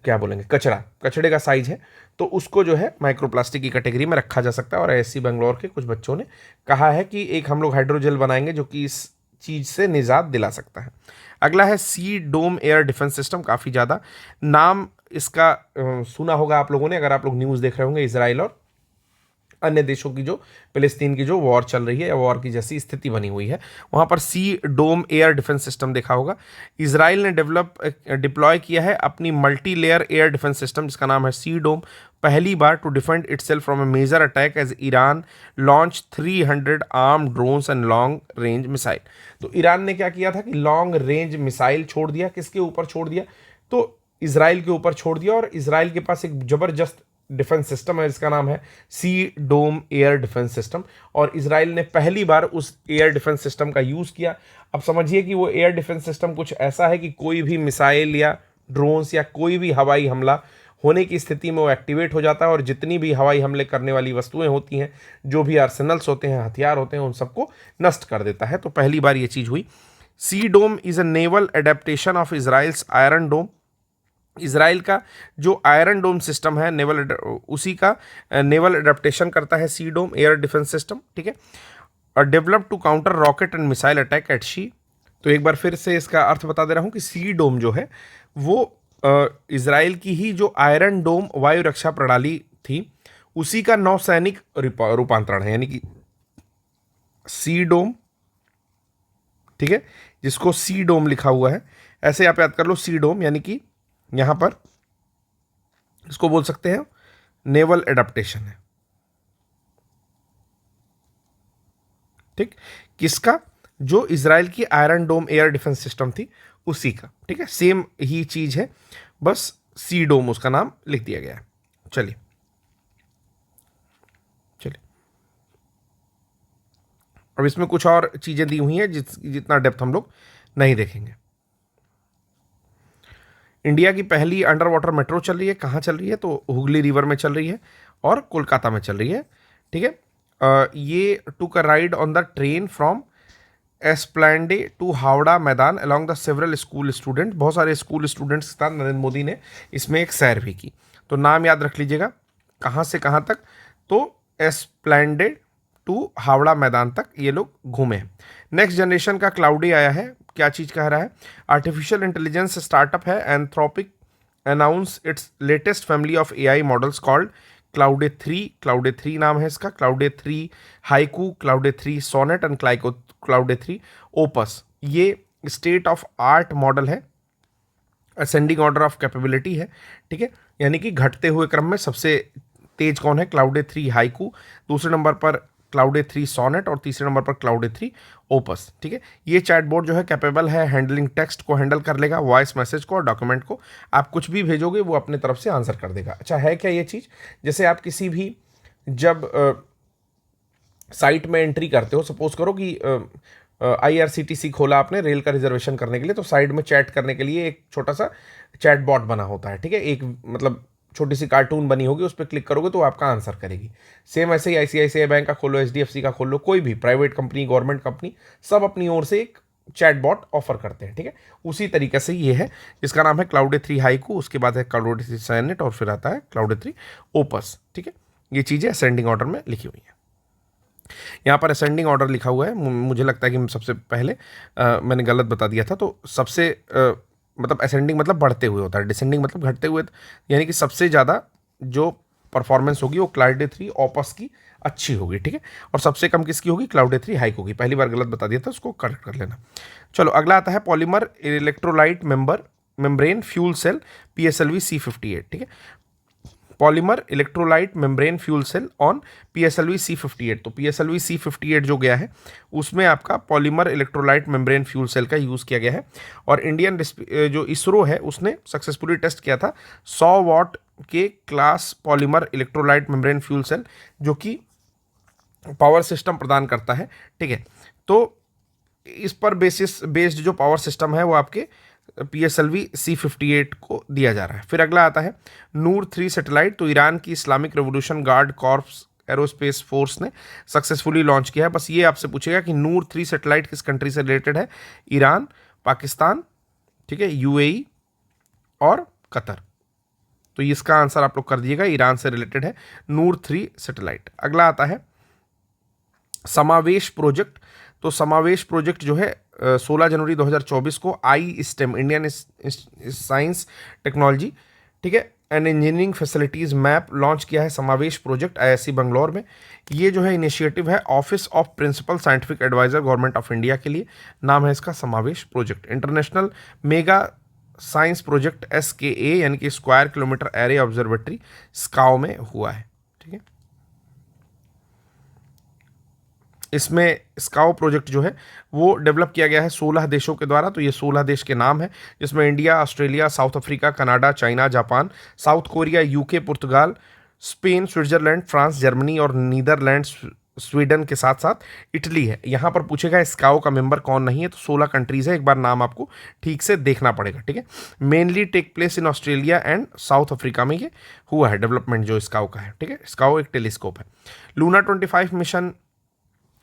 क्या बोलेंगे, कचड़े का साइज है, तो उसको जो है माइक्रोप्लास्टिक की कैटेगरी में रखा जा सकता है। और एससी बेंगलोर के कुछ बच्चों ने कहा है कि एक हम लोग हाइड्रोजेल बनाएंगे जो कि इस चीज़ से निजात दिला सकता है। अगला है C dome air defence system. काफ़ी ज़्यादा नाम इसका सुना होगा आप लोगों ने, अगर आप लोग न्यूज़ देख रहे होंगे। इजराइल और अन्य देशों की जो फिलिस्तीन की जो वॉर चल रही है या वॉर की जैसी स्थिति बनी हुई है, वहाँ पर C dome air defence system देखा होगा। इसराइल ने डिप्लॉय किया है अपनी multi layer air defence system जिसका नाम है सी डोम, पहली बार to defend itself from a major attack as Iran launch 300 arm drones and long range missile. तो ईरान ने क्या किया था कि लॉन्ग रेंज मिसाइल छोड़ दिया। किसके ऊपर छोड़ दिया? तो इसराइल के ऊपर छोड़ दिया। और इसराइल के पास एक जबरदस्त डिफेंस सिस्टम है जिसका नाम है C dome air defence system, और इसराइल ने पहली बार उस एयर डिफेंस सिस्टम का यूज़ किया। अब समझिए कि वो एयर डिफेंस सिस्टम कुछ ऐसा है कि कोई भी मिसाइल या ड्रोन्स या कोई भी हवाई हमला होने की स्थिति में वो एक्टिवेट हो जाता है, और जितनी भी हवाई हमले करने वाली वस्तुएं होती हैं, जो भी आर्सेनल्स होते हैं, हथियार होते हैं, उन सबको नष्ट कर देता है। तो पहली बार ये चीज़ हुई। C dome is a naval adaptation of Israel's iron dome. Israel का जो आयरन डोम सिस्टम है उसी का नेवल एडेप्टेशन करता है C dome air defence system. ठीक है, और develop to counter rocket and missile attack at sea. तो एक बार फिर से इसका अर्थ बता दे रहा हूँ कि सी डोम जो है वो इसराइल की ही जो आयरन डोम वायु रक्षा प्रणाली थी उसी का नौसैनिक रूपांतरण है, यानी कि सी डोम, ठीक है, जिसको सी डोम लिखा हुआ है, ऐसे आप याद कर लो सी डोम, यानी कि यहां पर इसको बोल सकते हैं नेवल एडेप्टेशन है। ठीक, किसका? जो इजराइल की आयरन डोम एयर डिफेंस सिस्टम थी उसी का। ठीक है, सेम ही चीज है, बस सी डोम उसका नाम लिख दिया गया है। चलिए अब इसमें कुछ और चीजें दी हुई हैं जितना डेप्थ हम लोग नहीं देखेंगे। इंडिया की पहली अंडर वाटर मेट्रो चल रही है। कहाँ चल रही है? तो हुगली रिवर में चल रही है और कोलकाता में चल रही है। ठीक है, ये took a ride on the train from Esplanade to Howrah Maidan along the several school student. बहुत सारे स्कूल स्टूडेंट्स के साथ नरेंद्र मोदी ने इसमें एक सैर भी की। तो नाम याद रख लीजिएगा, कहाँ से कहाँ तक? तो एस्प्लैंडेड टू हावड़ा मैदान तक ये लोग घूमे हैं। नेक्स्ट जनरेशन का क्लाउडी आया है। क्या चीज़ कह रहा है? आर्टिफिशियल इंटेलिजेंस स्टार्टअप है Anthropic announce its latest family of AI models called Claude 3। Claude 3 नाम है इसका। Claude 3 haiku, Claude 3 Sonnet and Claude 3 Opus. ये स्टेट ऑफ आर्ट मॉडल है, असेंडिंग ऑर्डर ऑफ कैपेबिलिटी है। ठीक है, यानी कि घटते हुए क्रम में सबसे तेज कौन है? क्लाउडे 3 हाइकू, दूसरे नंबर पर क्लाउडे 3 सोनेट और तीसरे नंबर पर क्लाउडे 3 ओपस। ठीक है, ये चैटबॉट जो है कैपेबल है हैंडलिंग टेक्स्ट को, हैंडल कर लेगा वॉइस मैसेज को और डॉक्यूमेंट को। आप कुछ भी भेजोगे वो अपने तरफ से आंसर कर देगा। अच्छा है क्या ये चीज़? जैसे आप किसी भी जब साइट में एंट्री करते हो, सपोज करो कि IRCTC खोला आपने रेल का रिजर्वेशन करने के लिए, तो साइड में चैट करने के लिए एक छोटा सा चैट बॉट बना होता है। ठीक है, एक मतलब छोटी सी कार्टून बनी होगी, उस पर क्लिक करोगे तो वो आपका आंसर करेगी। सेम ऐसे ही आईसीआईसीआई बैंक का खोलो, एचडीएफसी का खोलो, कोई भी प्राइवेट कंपनी, गवर्नमेंट कंपनी, सब अपनी ओर से एक चैटबॉट ऑफर करते हैं, ठीक है। उसी तरीके से ये है, जिसका नाम है क्लाउड ए3 हाइकू, उसके बाद है क्लाउड ए3 सैनेट, और फिर आता है क्लाउड ए3 ओपस, ठीक है। ये चीज़ें असेंडिंग ऑर्डर में लिखी हुई हैं। यहाँ पर असेंडिंग ऑर्डर लिखा हुआ है, मुझे लगता है कि सबसे पहले मैंने गलत बता दिया था, तो सबसे मतलब असेंडिंग मतलब बढ़ते हुए होता है, डिसेंडिंग मतलब घटते हुए, यानी कि सबसे ज़्यादा जो परफॉर्मेंस होगी वो क्लाउड ए3 ओपस की अच्छी होगी, ठीक है। और सबसे कम किसकी होगी? क्लाउड ए3 हाइक होगी। पहली बार गलत बता दिया था, उसको करेक्ट कर लेना। चलो अगला आता है polymer electrolyte membrane fuel cell PSLV C58, ठीक है। Polymer electrolyte membrane fuel cell on PSLV C58। तो PSLV C58 जो गया है उसमें आपका polymer electrolyte membrane fuel cell का यूज़ किया गया है। और इंडियन जो इसरो है उसने सक्सेसफुली टेस्ट किया था 100 वॉट के class polymer electrolyte membrane fuel cell, जो कि पावर सिस्टम प्रदान करता है, ठीक है। तो इस पर बेस्ड जो पावर सिस्टम है वो आपके PSLV C58 को दिया जा रहा है। फिर अगला आता है नूर 3 सैटेलाइट। तो ईरान की Islamic revolution guard corps aerospace force ने सक्सेसफुली लॉन्च किया है। बस ये आपसे पूछेगा कि नूर 3 सैटेलाइट किस कंट्री से रिलेटेड है? ईरान, पाकिस्तान, ठीक है, UAE और कतर। तो इसका आंसर आप लोग कर दिएगा, ईरान से रिलेटेड है नूर 3 सैटेलाइट। अगला आता है समावेश प्रोजेक्ट। तो समावेश प्रोजेक्ट जो है 16 जनवरी 2024 को ISTEM इंडियन साइंस टेक्नोलॉजी, ठीक है, and engineering facilities map launch किया है समावेश प्रोजेक्ट IISc बंगलौर में। ये जो है इनिशिएटिव है office of principal scientific adviser government of India के लिए, नाम है इसका Samavesh project. International mega science project SKA यानी कि square kilometre array observatory SKAO में हुआ है, ठीक है। इसमें स्काओ प्रोजेक्ट जो है वो डेवलप किया गया है 16 देशों के द्वारा। तो ये 16 देश के नाम हैं, जिसमें India, Australia, south Africa, Canada, China, Japan, south Korea, UK, पुर्तगाल, स्पेन, स्विट्जरलैंड, फ्रांस, जर्मनी और नीदरलैंड, स्वीडन के साथ साथ इटली है। यहाँ पर पूछेगा स्काओ का मेंबर कौन नहीं है, तो 16 कंट्रीज है, एक बार नाम आपको ठीक से देखना पड़ेगा, ठीक है। Mainly take place in Australia and South Africa में ये हुआ है डेवलपमेंट जो स्काओ का है, ठीक है। स्काओ एक टेलीस्कोप है। Luna 25 mission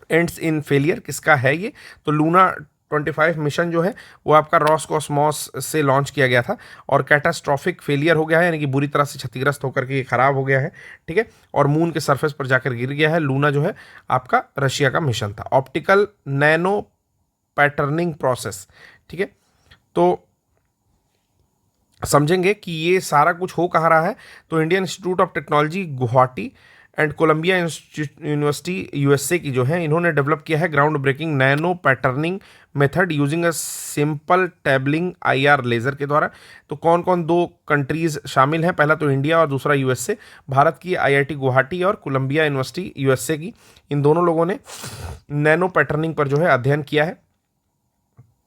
ends in failure, किसका है ये? तो लूना 25 मिशन जो है वो आपका रॉसकॉस्मॉस से लॉन्च किया गया था और कैटास्ट्रॉफिक फेलियर हो गया है, यानी कि बुरी तरह से क्षतिग्रस्त होकर के ये खराब हो गया है, ठीक है, और मून के सरफेस पर जाकर गिर गया है। लूना जो है आपका रशिया का मिशन था। ऑप्टिकल नैनो पैटर्निंग प्रोसेस, ठीक है। तो समझेंगे कि ये सारा कुछ हो कहाँ रहा है, तो Indian institute of technology Guwahati and Columbia university USA की जो है, इन्होंने डेवलप किया है ground breaking nano patterning method using a simple tabling IR laser के द्वारा। तो कौन कौन दो कंट्रीज शामिल हैं? पहला तो इंडिया और दूसरा USA। भारत की IIT गुवाहाटी और कोलंबिया यूनिवर्सिटी USA की, इन दोनों लोगों ने नैनो पैटर्निंग पर जो है अध्ययन किया है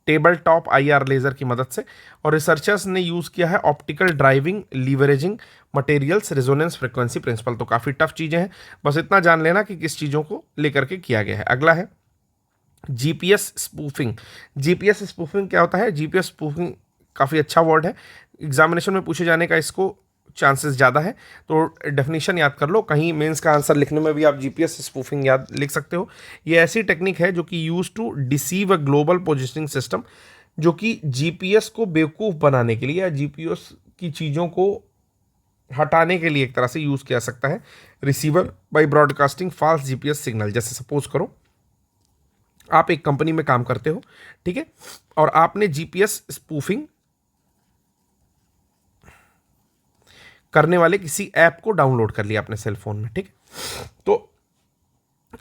टेबल टॉप IR लेज़र की मदद से। और रिसर्चर्स ने यूज़ किया है optical driving leveraging materials resonance frequency principle. तो काफ़ी टफ चीज़ें हैं, बस इतना जान लेना कि किस चीज़ों को लेकर के किया गया है। अगला है GPS स्पूफिंग। GPS स्पूफिंग क्या होता है? GPS स्पूफिंग काफ़ी अच्छा वर्ड है, एग्जामिनेशन में पूछे जाने का इसको चांसेस ज़्यादा है, तो डेफिनेशन याद कर लो। कहीं मेंस का आंसर लिखने में भी आप GPS स्पूफिंग याद लिख सकते हो। ये ऐसी टेक्निक है जो कि use to deceive a global positioning system, जो कि GPS को बेवकूफ़ बनाने के लिए या GPS की चीज़ों को हटाने के लिए एक तरह से यूज़ किया सकता है। Receiver by broadcasting false GPS signal. जैसे सपोज करो आप एक कंपनी में काम करते हो, ठीक है, और आपने GPS स्पूफिंग करने वाले किसी ऐप को डाउनलोड कर लिया अपने सेल फोन में, ठीक है। तो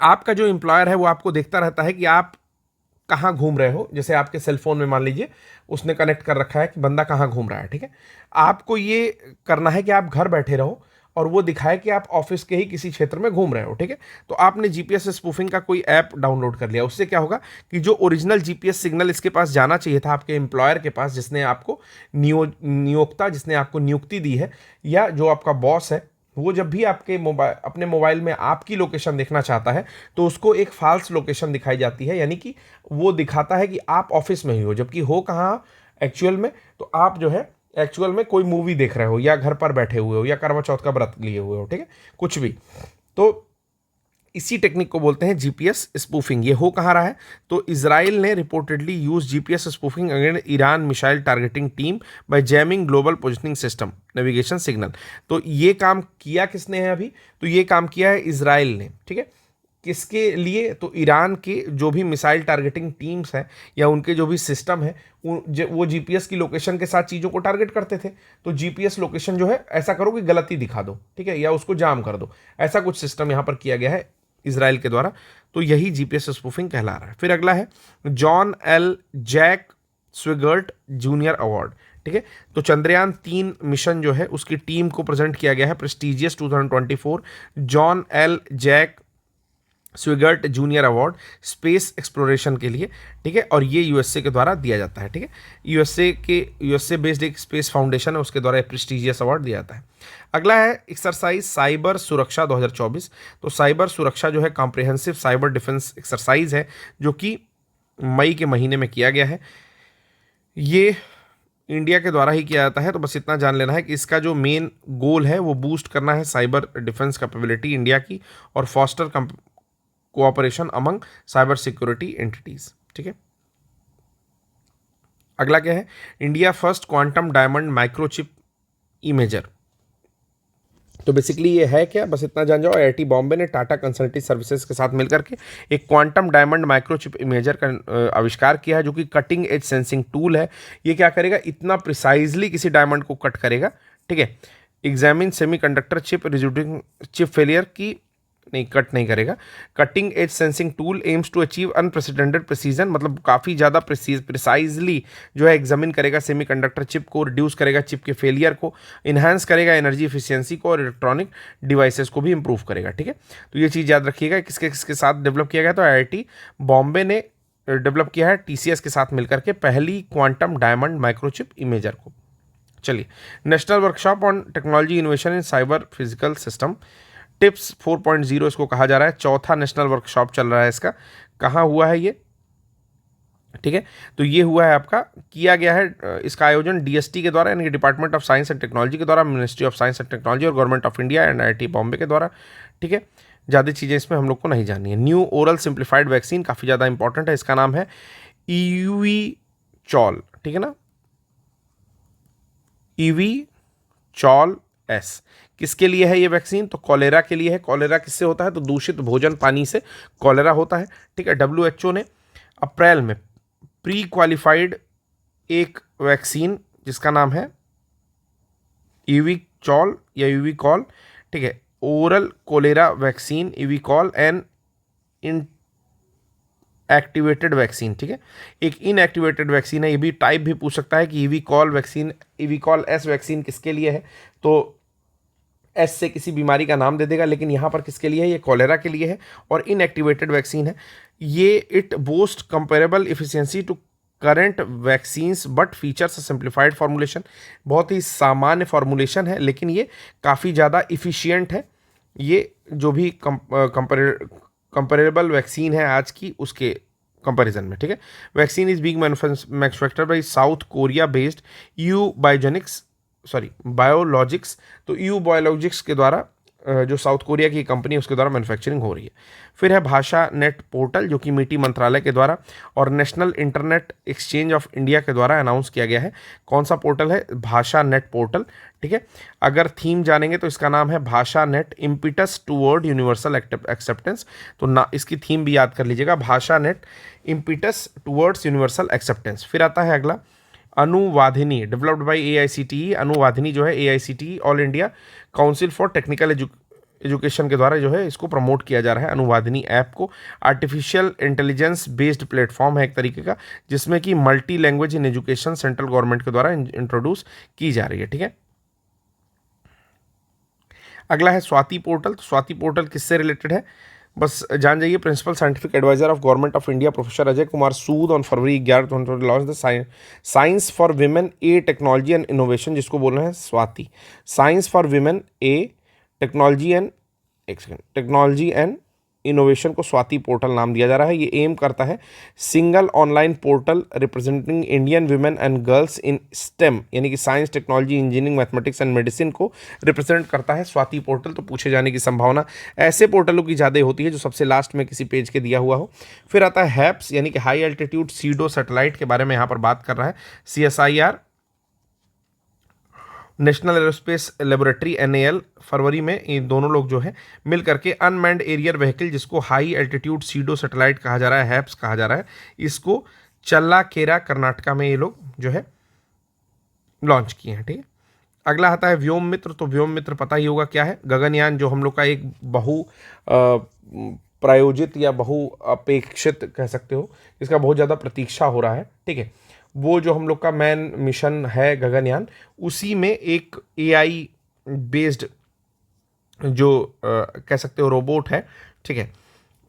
आपका जो एम्प्लॉयर है वो आपको देखता रहता है कि आप कहाँ घूम रहे हो। जैसे आपके सेल फोन में मान लीजिए उसने कनेक्ट कर रखा है कि बंदा कहाँ घूम रहा है, ठीक है। आपको ये करना है कि आप घर बैठे रहो और वो दिखाए कि आप ऑफिस के ही किसी क्षेत्र में घूम रहे हो, ठीक है। तो आपने GPS स्पूफिंग का कोई ऐप डाउनलोड कर लिया। उससे क्या होगा कि जो ओरिजिनल GPS सिग्नल इसके पास जाना चाहिए था, आपके एम्प्लॉयर के पास, जिसने आपको नियोक्ता जिसने आपको नियुक्ति दी है, या जो आपका बॉस है, वो जब भी आपके अपने मोबाइल में आपकी लोकेशन देखना चाहता है तो उसको एक फाल्स लोकेशन दिखाई जाती है, यानी कि वो दिखाता है कि आप ऑफिस में ही हो, जबकि हो कहाँ एक्चुअल में। तो आप जो है एक्चुअल में कोई मूवी देख रहे हो या घर पर बैठे हुए हो या करवा चौथ का व्रत लिए हुए हो, ठीक है, कुछ भी, तो इसी टेक्निक को बोलते हैं जीपीएस स्पूफिंग। ये हो कहाँ रहा है, तो इजराइल ने reportedly use GPS spoofing against Iran missile targeting team by jamming global positioning system navigation signal. तो ये काम किया किसने है अभी, तो ये काम किया है इजराइल ने, ठीक है। किसके लिए, तो ईरान के जो भी मिसाइल टारगेटिंग टीम्स हैं या उनके जो भी सिस्टम है वो जीपीएस की लोकेशन के साथ चीज़ों को टारगेट करते थे। तो जीपीएस लोकेशन जो है ऐसा करो कि गलती दिखा दो, ठीक है, या उसको जाम कर दो, ऐसा कुछ सिस्टम यहाँ पर किया गया है इजराइल के द्वारा। तो यही जीपीएस स्पूफिंग कहला रहा है। फिर अगला है John L Jack Swigert junior award, ठीक है। तो चंद्रयान 3 मिशन जो है उसकी टीम को प्रेजेंट किया गया है prestigious 2024 John L Jack Swigert junior award space exploration के लिए, ठीक है, और ये यूएसए के द्वारा दिया जाता है, ठीक है। यूएसए बेस्ड एक स्पेस फाउंडेशन है, उसके द्वारा प्रेस्टिजियस अवार्ड दिया जाता है। अगला है एक्सरसाइज साइबर सुरक्षा 2024। तो साइबर सुरक्षा जो है कॉम्प्रिहेंसिव साइबर डिफेंस एक्सरसाइज है जो कि मई के महीने में किया गया है। ये इंडिया के द्वारा ही किया जाता है। तो बस इतना जान लेना है कि इसका जो मेन गोल है वो बूस्ट करना है साइबर डिफेंस कैपेबिलिटी इंडिया की और foster cooperation among cyber security entities, ठीक है। अगला क्या है, India first quantum diamond microchip imager. तो बेसिकली ये है क्या, बस इतना जान जाओ, आईआईटी बॉम्बे ने टाटा कंसल्टेंसी सर्विसेज के साथ मिलकर के एक क्वांटम डायमंड माइक्रोचिप इमेजर का आविष्कार किया है जो कि कटिंग एज सेंसिंग टूल है। ये क्या करेगा, इतना प्रिसाइजली किसी डायमंड को कट करेगा, ठीक है। Examine semiconductor chip resulting chip failure की नहीं, कट नहीं करेगा। Cutting edge sensing tool aims to achieve unprecedented precision, मतलब काफ़ी ज़्यादा प्रिसाइजली जो है एग्जामिन करेगा सेमीकंडक्टर चिप को, रिड्यूस करेगा चिप के फेलियर को, इन्हांस करेगा एनर्जी एफिशिएंसी को और इलेक्ट्रॉनिक डिवाइसेस को भी इंप्रूव करेगा, ठीक है। तो ये चीज़ याद रखिएगा, किसके किसके साथ डेवलप किया गया, तो आईआईटी बॉम्बे ने डेवलप किया है टीसीएस के साथ मिलकर के पहली क्वांटम डायमंड माइक्रोचिप इमेजर को। चलिए, national workshop on technology innovation in cyber physical system tips 4.0 इसको कहा जा रहा है। चौथा नेशनल वर्कशॉप चल रहा है इसका। कहाँ हुआ है ये, ठीक है, तो ये हुआ है आपका, किया गया है इसका आयोजन डीएसटी के द्वारा यानी कि department of science and technology के द्वारा, ministry of science and technology और government of India and IIT Bombay के द्वारा, ठीक है। ज़्यादा चीज़ें इसमें हम लोग को नहीं जाननी है। न्यू ओरल सिंप्लीफाइड वैक्सीन काफ़ी ज़्यादा इंपॉर्टेंट है, इसका नाम है ईवी चॉल, ठीक है ना, ईवी चॉल एस। किसके लिए है ये वैक्सीन, तो कॉलेरा के लिए है। कॉलेरा किससे होता है, तो दूषित भोजन पानी से कॉलेरा होता है, ठीक है। डब्ल्यूएचओ ने अप्रैल में प्री क्वालिफाइड एक वैक्सीन जिसका नाम है ईवीचॉल या ईवीकॉल, ठीक है, ओरल कोलेरा वैक्सीन ईवीकॉल एन इन एक्टिवेटेड वैक्सीन, ठीक है। एक इनएक्टिवेटेड वैक्सीन है, ये भी टाइप भी पूछ सकता है कि ईवीकॉल वैक्सीन, ईवीकॉल एस वैक्सीन किसके लिए है, तो एस से किसी बीमारी का नाम दे देगा, लेकिन यहाँ पर किसके लिए है, ये कॉलेरा के लिए है और इनएक्टिवेटेड वैक्सीन है। ये it boast comparable efficiency to current vaccines but features simplified formulation. बहुत ही सामान्य फॉर्मुलेशन है लेकिन ये काफ़ी ज़्यादा इफिशियंट है। ये जो भी कंपेरेबल वैक्सीन है आज की उसके कंपैरिजन में, ठीक है। Vaccine is being manufactured by south Korea based biologics. तो बायोलॉजिक्स के द्वारा जो साउथ कोरिया की कंपनी है उसके द्वारा मैन्युफैक्चरिंग हो रही है। फिर है भाषा नेट पोर्टल जो कि मिटी मंत्रालय के द्वारा और national internet exchange of India के द्वारा अनाउंस किया गया है। कौन सा पोर्टल है, भाषा नेट पोर्टल, ठीक है। अगर थीम जानेंगे तो इसका नाम है भाषा net impetus toward universal acceptance. तो ना इसकी थीम भी याद कर लीजिएगा, भाषा net impetus towards universal acceptance. फिर आता है अगला अनुवादिनी, डेवलप्ड बाय एआईसीटीई। अनुवादिनी जो है AICTE all India council for technical education के द्वारा जो है इसको प्रमोट किया जा रहा है। अनुवादिनी ऐप को आर्टिफिशियल इंटेलिजेंस बेस्ड प्लेटफॉर्म है एक तरीके का, जिसमें कि multi language in education central government के द्वारा इंट्रोड्यूस की जा रही है, ठीक है। अगला है स्वाति पोर्टल। तो स्वाति पोर्टल किससे रिलेटेड है, बस जान जाइए, principal scientific adviser of government of India professor Ajay Kumar Sood on February 11 launch the science for women a technology and innovation, जिसको बोल रहे हैं Swati. Science for women a technology and innovation को स्वाति पोर्टल नाम दिया जा रहा है। ये एम करता है single online portal representing Indian women and girls in stem, यानी कि science, technology, engineering, mathematics and medicine को रिप्रेजेंट करता है स्वाति पोर्टल। तो पूछे जाने की संभावना ऐसे पोर्टलों की ज़्यादा होती है जो सबसे लास्ट में किसी पेज के दिया हुआ हो। फिर आता है हैप्स, यानी कि हाई एल्टीट्यूड सीडो सैटेलाइट के बारे में यहाँ पर बात कर रहा है। CSIR, national aerospace laboratory, NAL, फरवरी में ये दोनों लोग जो है मिल करके अनमैन्ड एरियर व्हीकल, जिसको हाई एल्टीट्यूड सीडो सैटेलाइट कहा जा रहा है, हैप्स कहा जा रहा है, इसको चल्लाकेरा कर्नाटका में ये लोग जो है लॉन्च किए हैं। ठीक है, अगला आता है व्योम मित्र। तो व्योम मित्र पता ही होगा क्या है, गगनयान, जो हम लोग का एक बहु प्रायोजित या बहु अपेक्षित कह सकते हो, इसका बहुत ज़्यादा प्रतीक्षा हो रहा है। ठीक है, वो जो हम लोग का मैन मिशन है गगनयान, उसी में एक AI बेस्ड जो कह सकते हो रोबोट है, ठीक है,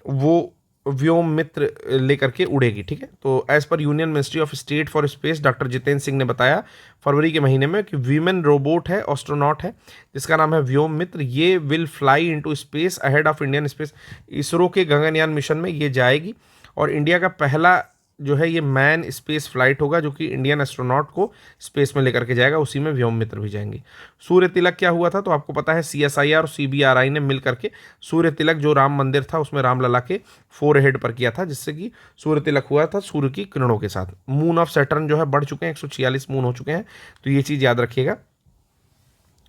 वो व्योम मित्र लेकर के उड़ेगी। ठीक है, तो as per union ministry of state for space, doctor Jitendra Singh ने बताया फरवरी के महीने में कि वीमेन रोबोट है, एस्ट्रोनॉट है, जिसका नाम है व्योम मित्र। ये will fly into space ahead of Indian space, ISRO के गगनयान मिशन में ये जाएगी और इंडिया का पहला जो है ये मैन स्पेस फ्लाइट होगा, जो कि इंडियन एस्ट्रोनॉट को स्पेस में लेकर के जाएगा, उसी में व्योम मित्र भी जाएंगे। सूर्य तिलक क्या हुआ था, तो आपको पता है CSIR और CBRI ने मिल करके सूर्य तिलक, जो राम मंदिर था उसमें रामलला के फोरहेड पर किया था, जिससे कि सूर्य तिलक हुआ था सूर्य की किरणों के साथ। मून ऑफ सैटर्न जो है बढ़ चुके हैं, 146 मून हो चुके हैं। तो ये चीज़ याद रखिएगा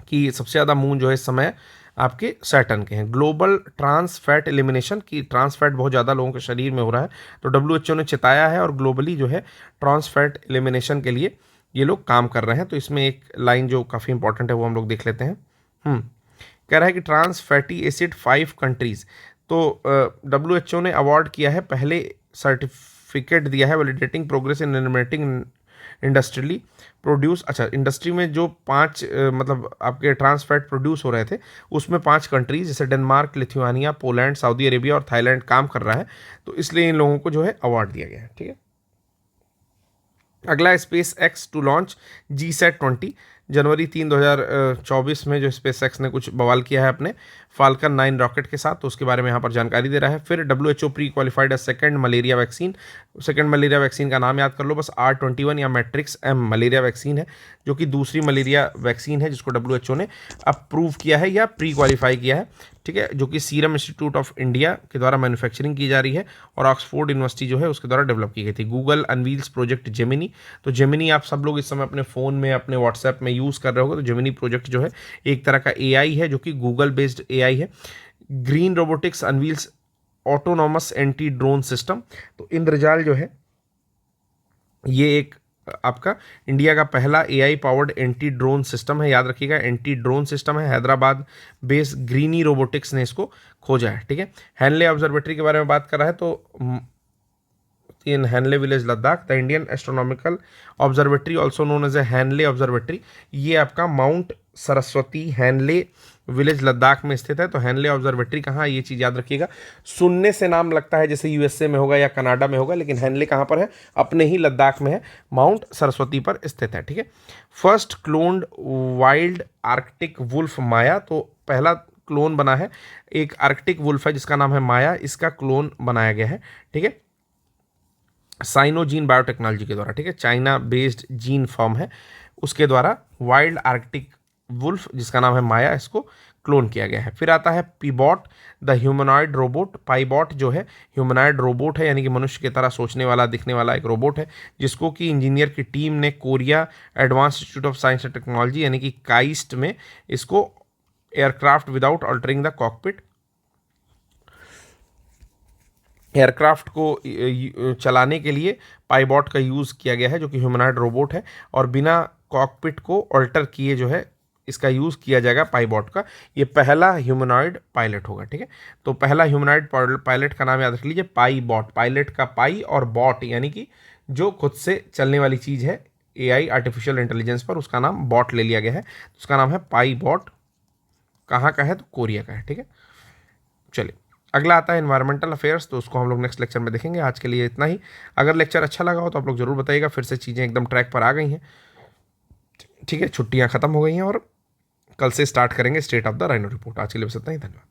कि सबसे ज़्यादा मून जो है इस समय आपके सैटर्न के हैं। ग्लोबल ट्रांस फैट एलिमिनेशन, की ट्रांस फैट बहुत ज़्यादा लोगों के शरीर में हो रहा है, तो WHO ने चेताया है और ग्लोबली जो है ट्रांस फैट एलिमिनेशन के लिए ये लोग काम कर रहे हैं। तो इसमें एक लाइन जो काफ़ी इंपॉर्टेंट है वो हम लोग देख लेते हैं। कह रहा है कि ट्रांस फैटी एसिड 5 कंट्रीज़, तो WHO ने अवार्ड किया है, पहले सर्टिफिकेट दिया है validating progress in eliminating industrially produce, अच्छा इंडस्ट्री में जो 5 मतलब आपके ट्रांस फैट प्रोड्यूस हो रहे थे, उसमें 5 कंट्रीज जैसे Denmark, Lithuania, Poland, Saudi Arabia और थाईलैंड काम कर रहा है। तो इसलिए इन लोगों को जो है अवार्ड दिया गया है। ठीक है, अगला SpaceX to launch GSAT-20, जनवरी 3, 2024 में जो स्पेस एक्स ने कुछ बवाल किया है अपने फाल्कन 9 रॉकेट के साथ, तो उसके बारे में यहाँ पर जानकारी दे रहा है। फिर WHO pre qualified as second malaria vaccine, second malaria vaccine का नाम याद कर लो बस, R21 या मैट्रिक्स M मलेरिया वैक्सीन है, जो कि दूसरी मलेरिया वैक्सीन है जिसको WHO ने अप्रूव किया है या प्री क्वालिफाई किया है। ठीक है, जो कि सीरम इंस्टीट्यूट ऑफ इंडिया के द्वारा मैन्युफैक्चरिंग की जा रही है और ऑक्सफोर्ड यूनिवर्सिटी जो है उसके द्वारा डेवलप की गई थी। गूगल अनवील्स प्रोजेक्ट जेमिनी, तो जेमिनी आप सब लोग इस समय अपने फ़ोन में, अपने व्हाट्सएप में यूज़ कर रहे होगे, तो जेमिनी प्रोजेक्ट जो है एक तरह का AI है, जो कि गूगल बेस्ड AI है। Green robotics unveils autonomous anti drone system, तो इंद्रजाल जो है ये एक आपका इंडिया का पहला AI powered anti drone system है, याद रखिएगा एंटी ड्रोन सिस्टम है। हैदराबाद बेस्ड ग्रीनी रोबोटिक्स ने इसको खोजा है। ठीक है, हैनले ऑब्जर्वेटरी के बारे में बात कर रहा है, तो in Hanle village Ladakh, the Indian astronomical observatory also known as a Hanle observatory, ये आपका माउंट सरस्वती हैनले विलेज लद्दाख में स्थित है। तो हैनले ऑब्जर्वेटरी कहाँ, ये चीज़ याद रखिएगा। सुनने से नाम लगता है जैसे USA में होगा या कनाडा में होगा, लेकिन हैनले कहाँ पर है, अपने ही लद्दाख में है, माउंट सरस्वती पर स्थित है। ठीक है, first cloned wild arctic wolf Maya, तो पहला क्लोन बना है, एक आर्कटिक वुल्फ है जिसका नाम है माया, इसका क्लोन बनाया गया है। ठीक है, साइनोजीन बायोटेक्नोलॉजी के द्वारा। ठीक है, चाइना बेस्ड जीन फॉर्म है, उसके द्वारा वाइल्ड आर्कटिक वुल्फ जिसका नाम है माया, इसको क्लोन किया गया है। फिर आता है पीबॉट द ह्यूमनॉइड रोबोट, पाइबॉट जो है ह्यूमनॉइड रोबोट है, यानी कि मनुष्य की तरह सोचने वाला, दिखने वाला एक रोबोट है, जिसको कि इंजीनियर की टीम ने Korea advance institute of science and technology यानी कि काइस्ट में इसको aircraft without altering the cockpit, aircraft को चलाने के लिए पाइबॉट का यूज़ किया गया है, जो कि ह्यूमनॉइड रोबोट है, और बिना कॉकपिट को अल्टर किए जो है इसका यूज़ किया जाएगा पाइबॉट का। ये पहला ह्यूमनॉइड पायलट होगा। ठीक है, तो पहला ह्यूमनॉइड पायलट का नाम याद रख लीजिए, पाइबॉट, पायलट का पाई और बॉट यानी कि जो खुद से चलने वाली चीज़ है AI आर्टिफिशियल इंटेलिजेंस पर, उसका नाम बॉट ले लिया गया है, उसका नाम है पाइबॉट। कहाँ का है, तो कोरिया का है। ठीक है, चलिए अगला आता है एनवायरमेंटल अफेयर्स, तो उसको हम लोग नेक्स्ट लेक्चर में देखेंगे। आज के लिए इतना ही। अगर लेक्चर अच्छा लगा हो तो आप लोग जरूर बताइएगा, फिर से चीज़ें एकदम ट्रैक पर आ गई हैं। ठीक है, छुट्टियां खत्म हो गई हैं और कल से स्टार्ट करेंगे state of the rhino report. आज के लिए बस इतना ही, धन्यवाद।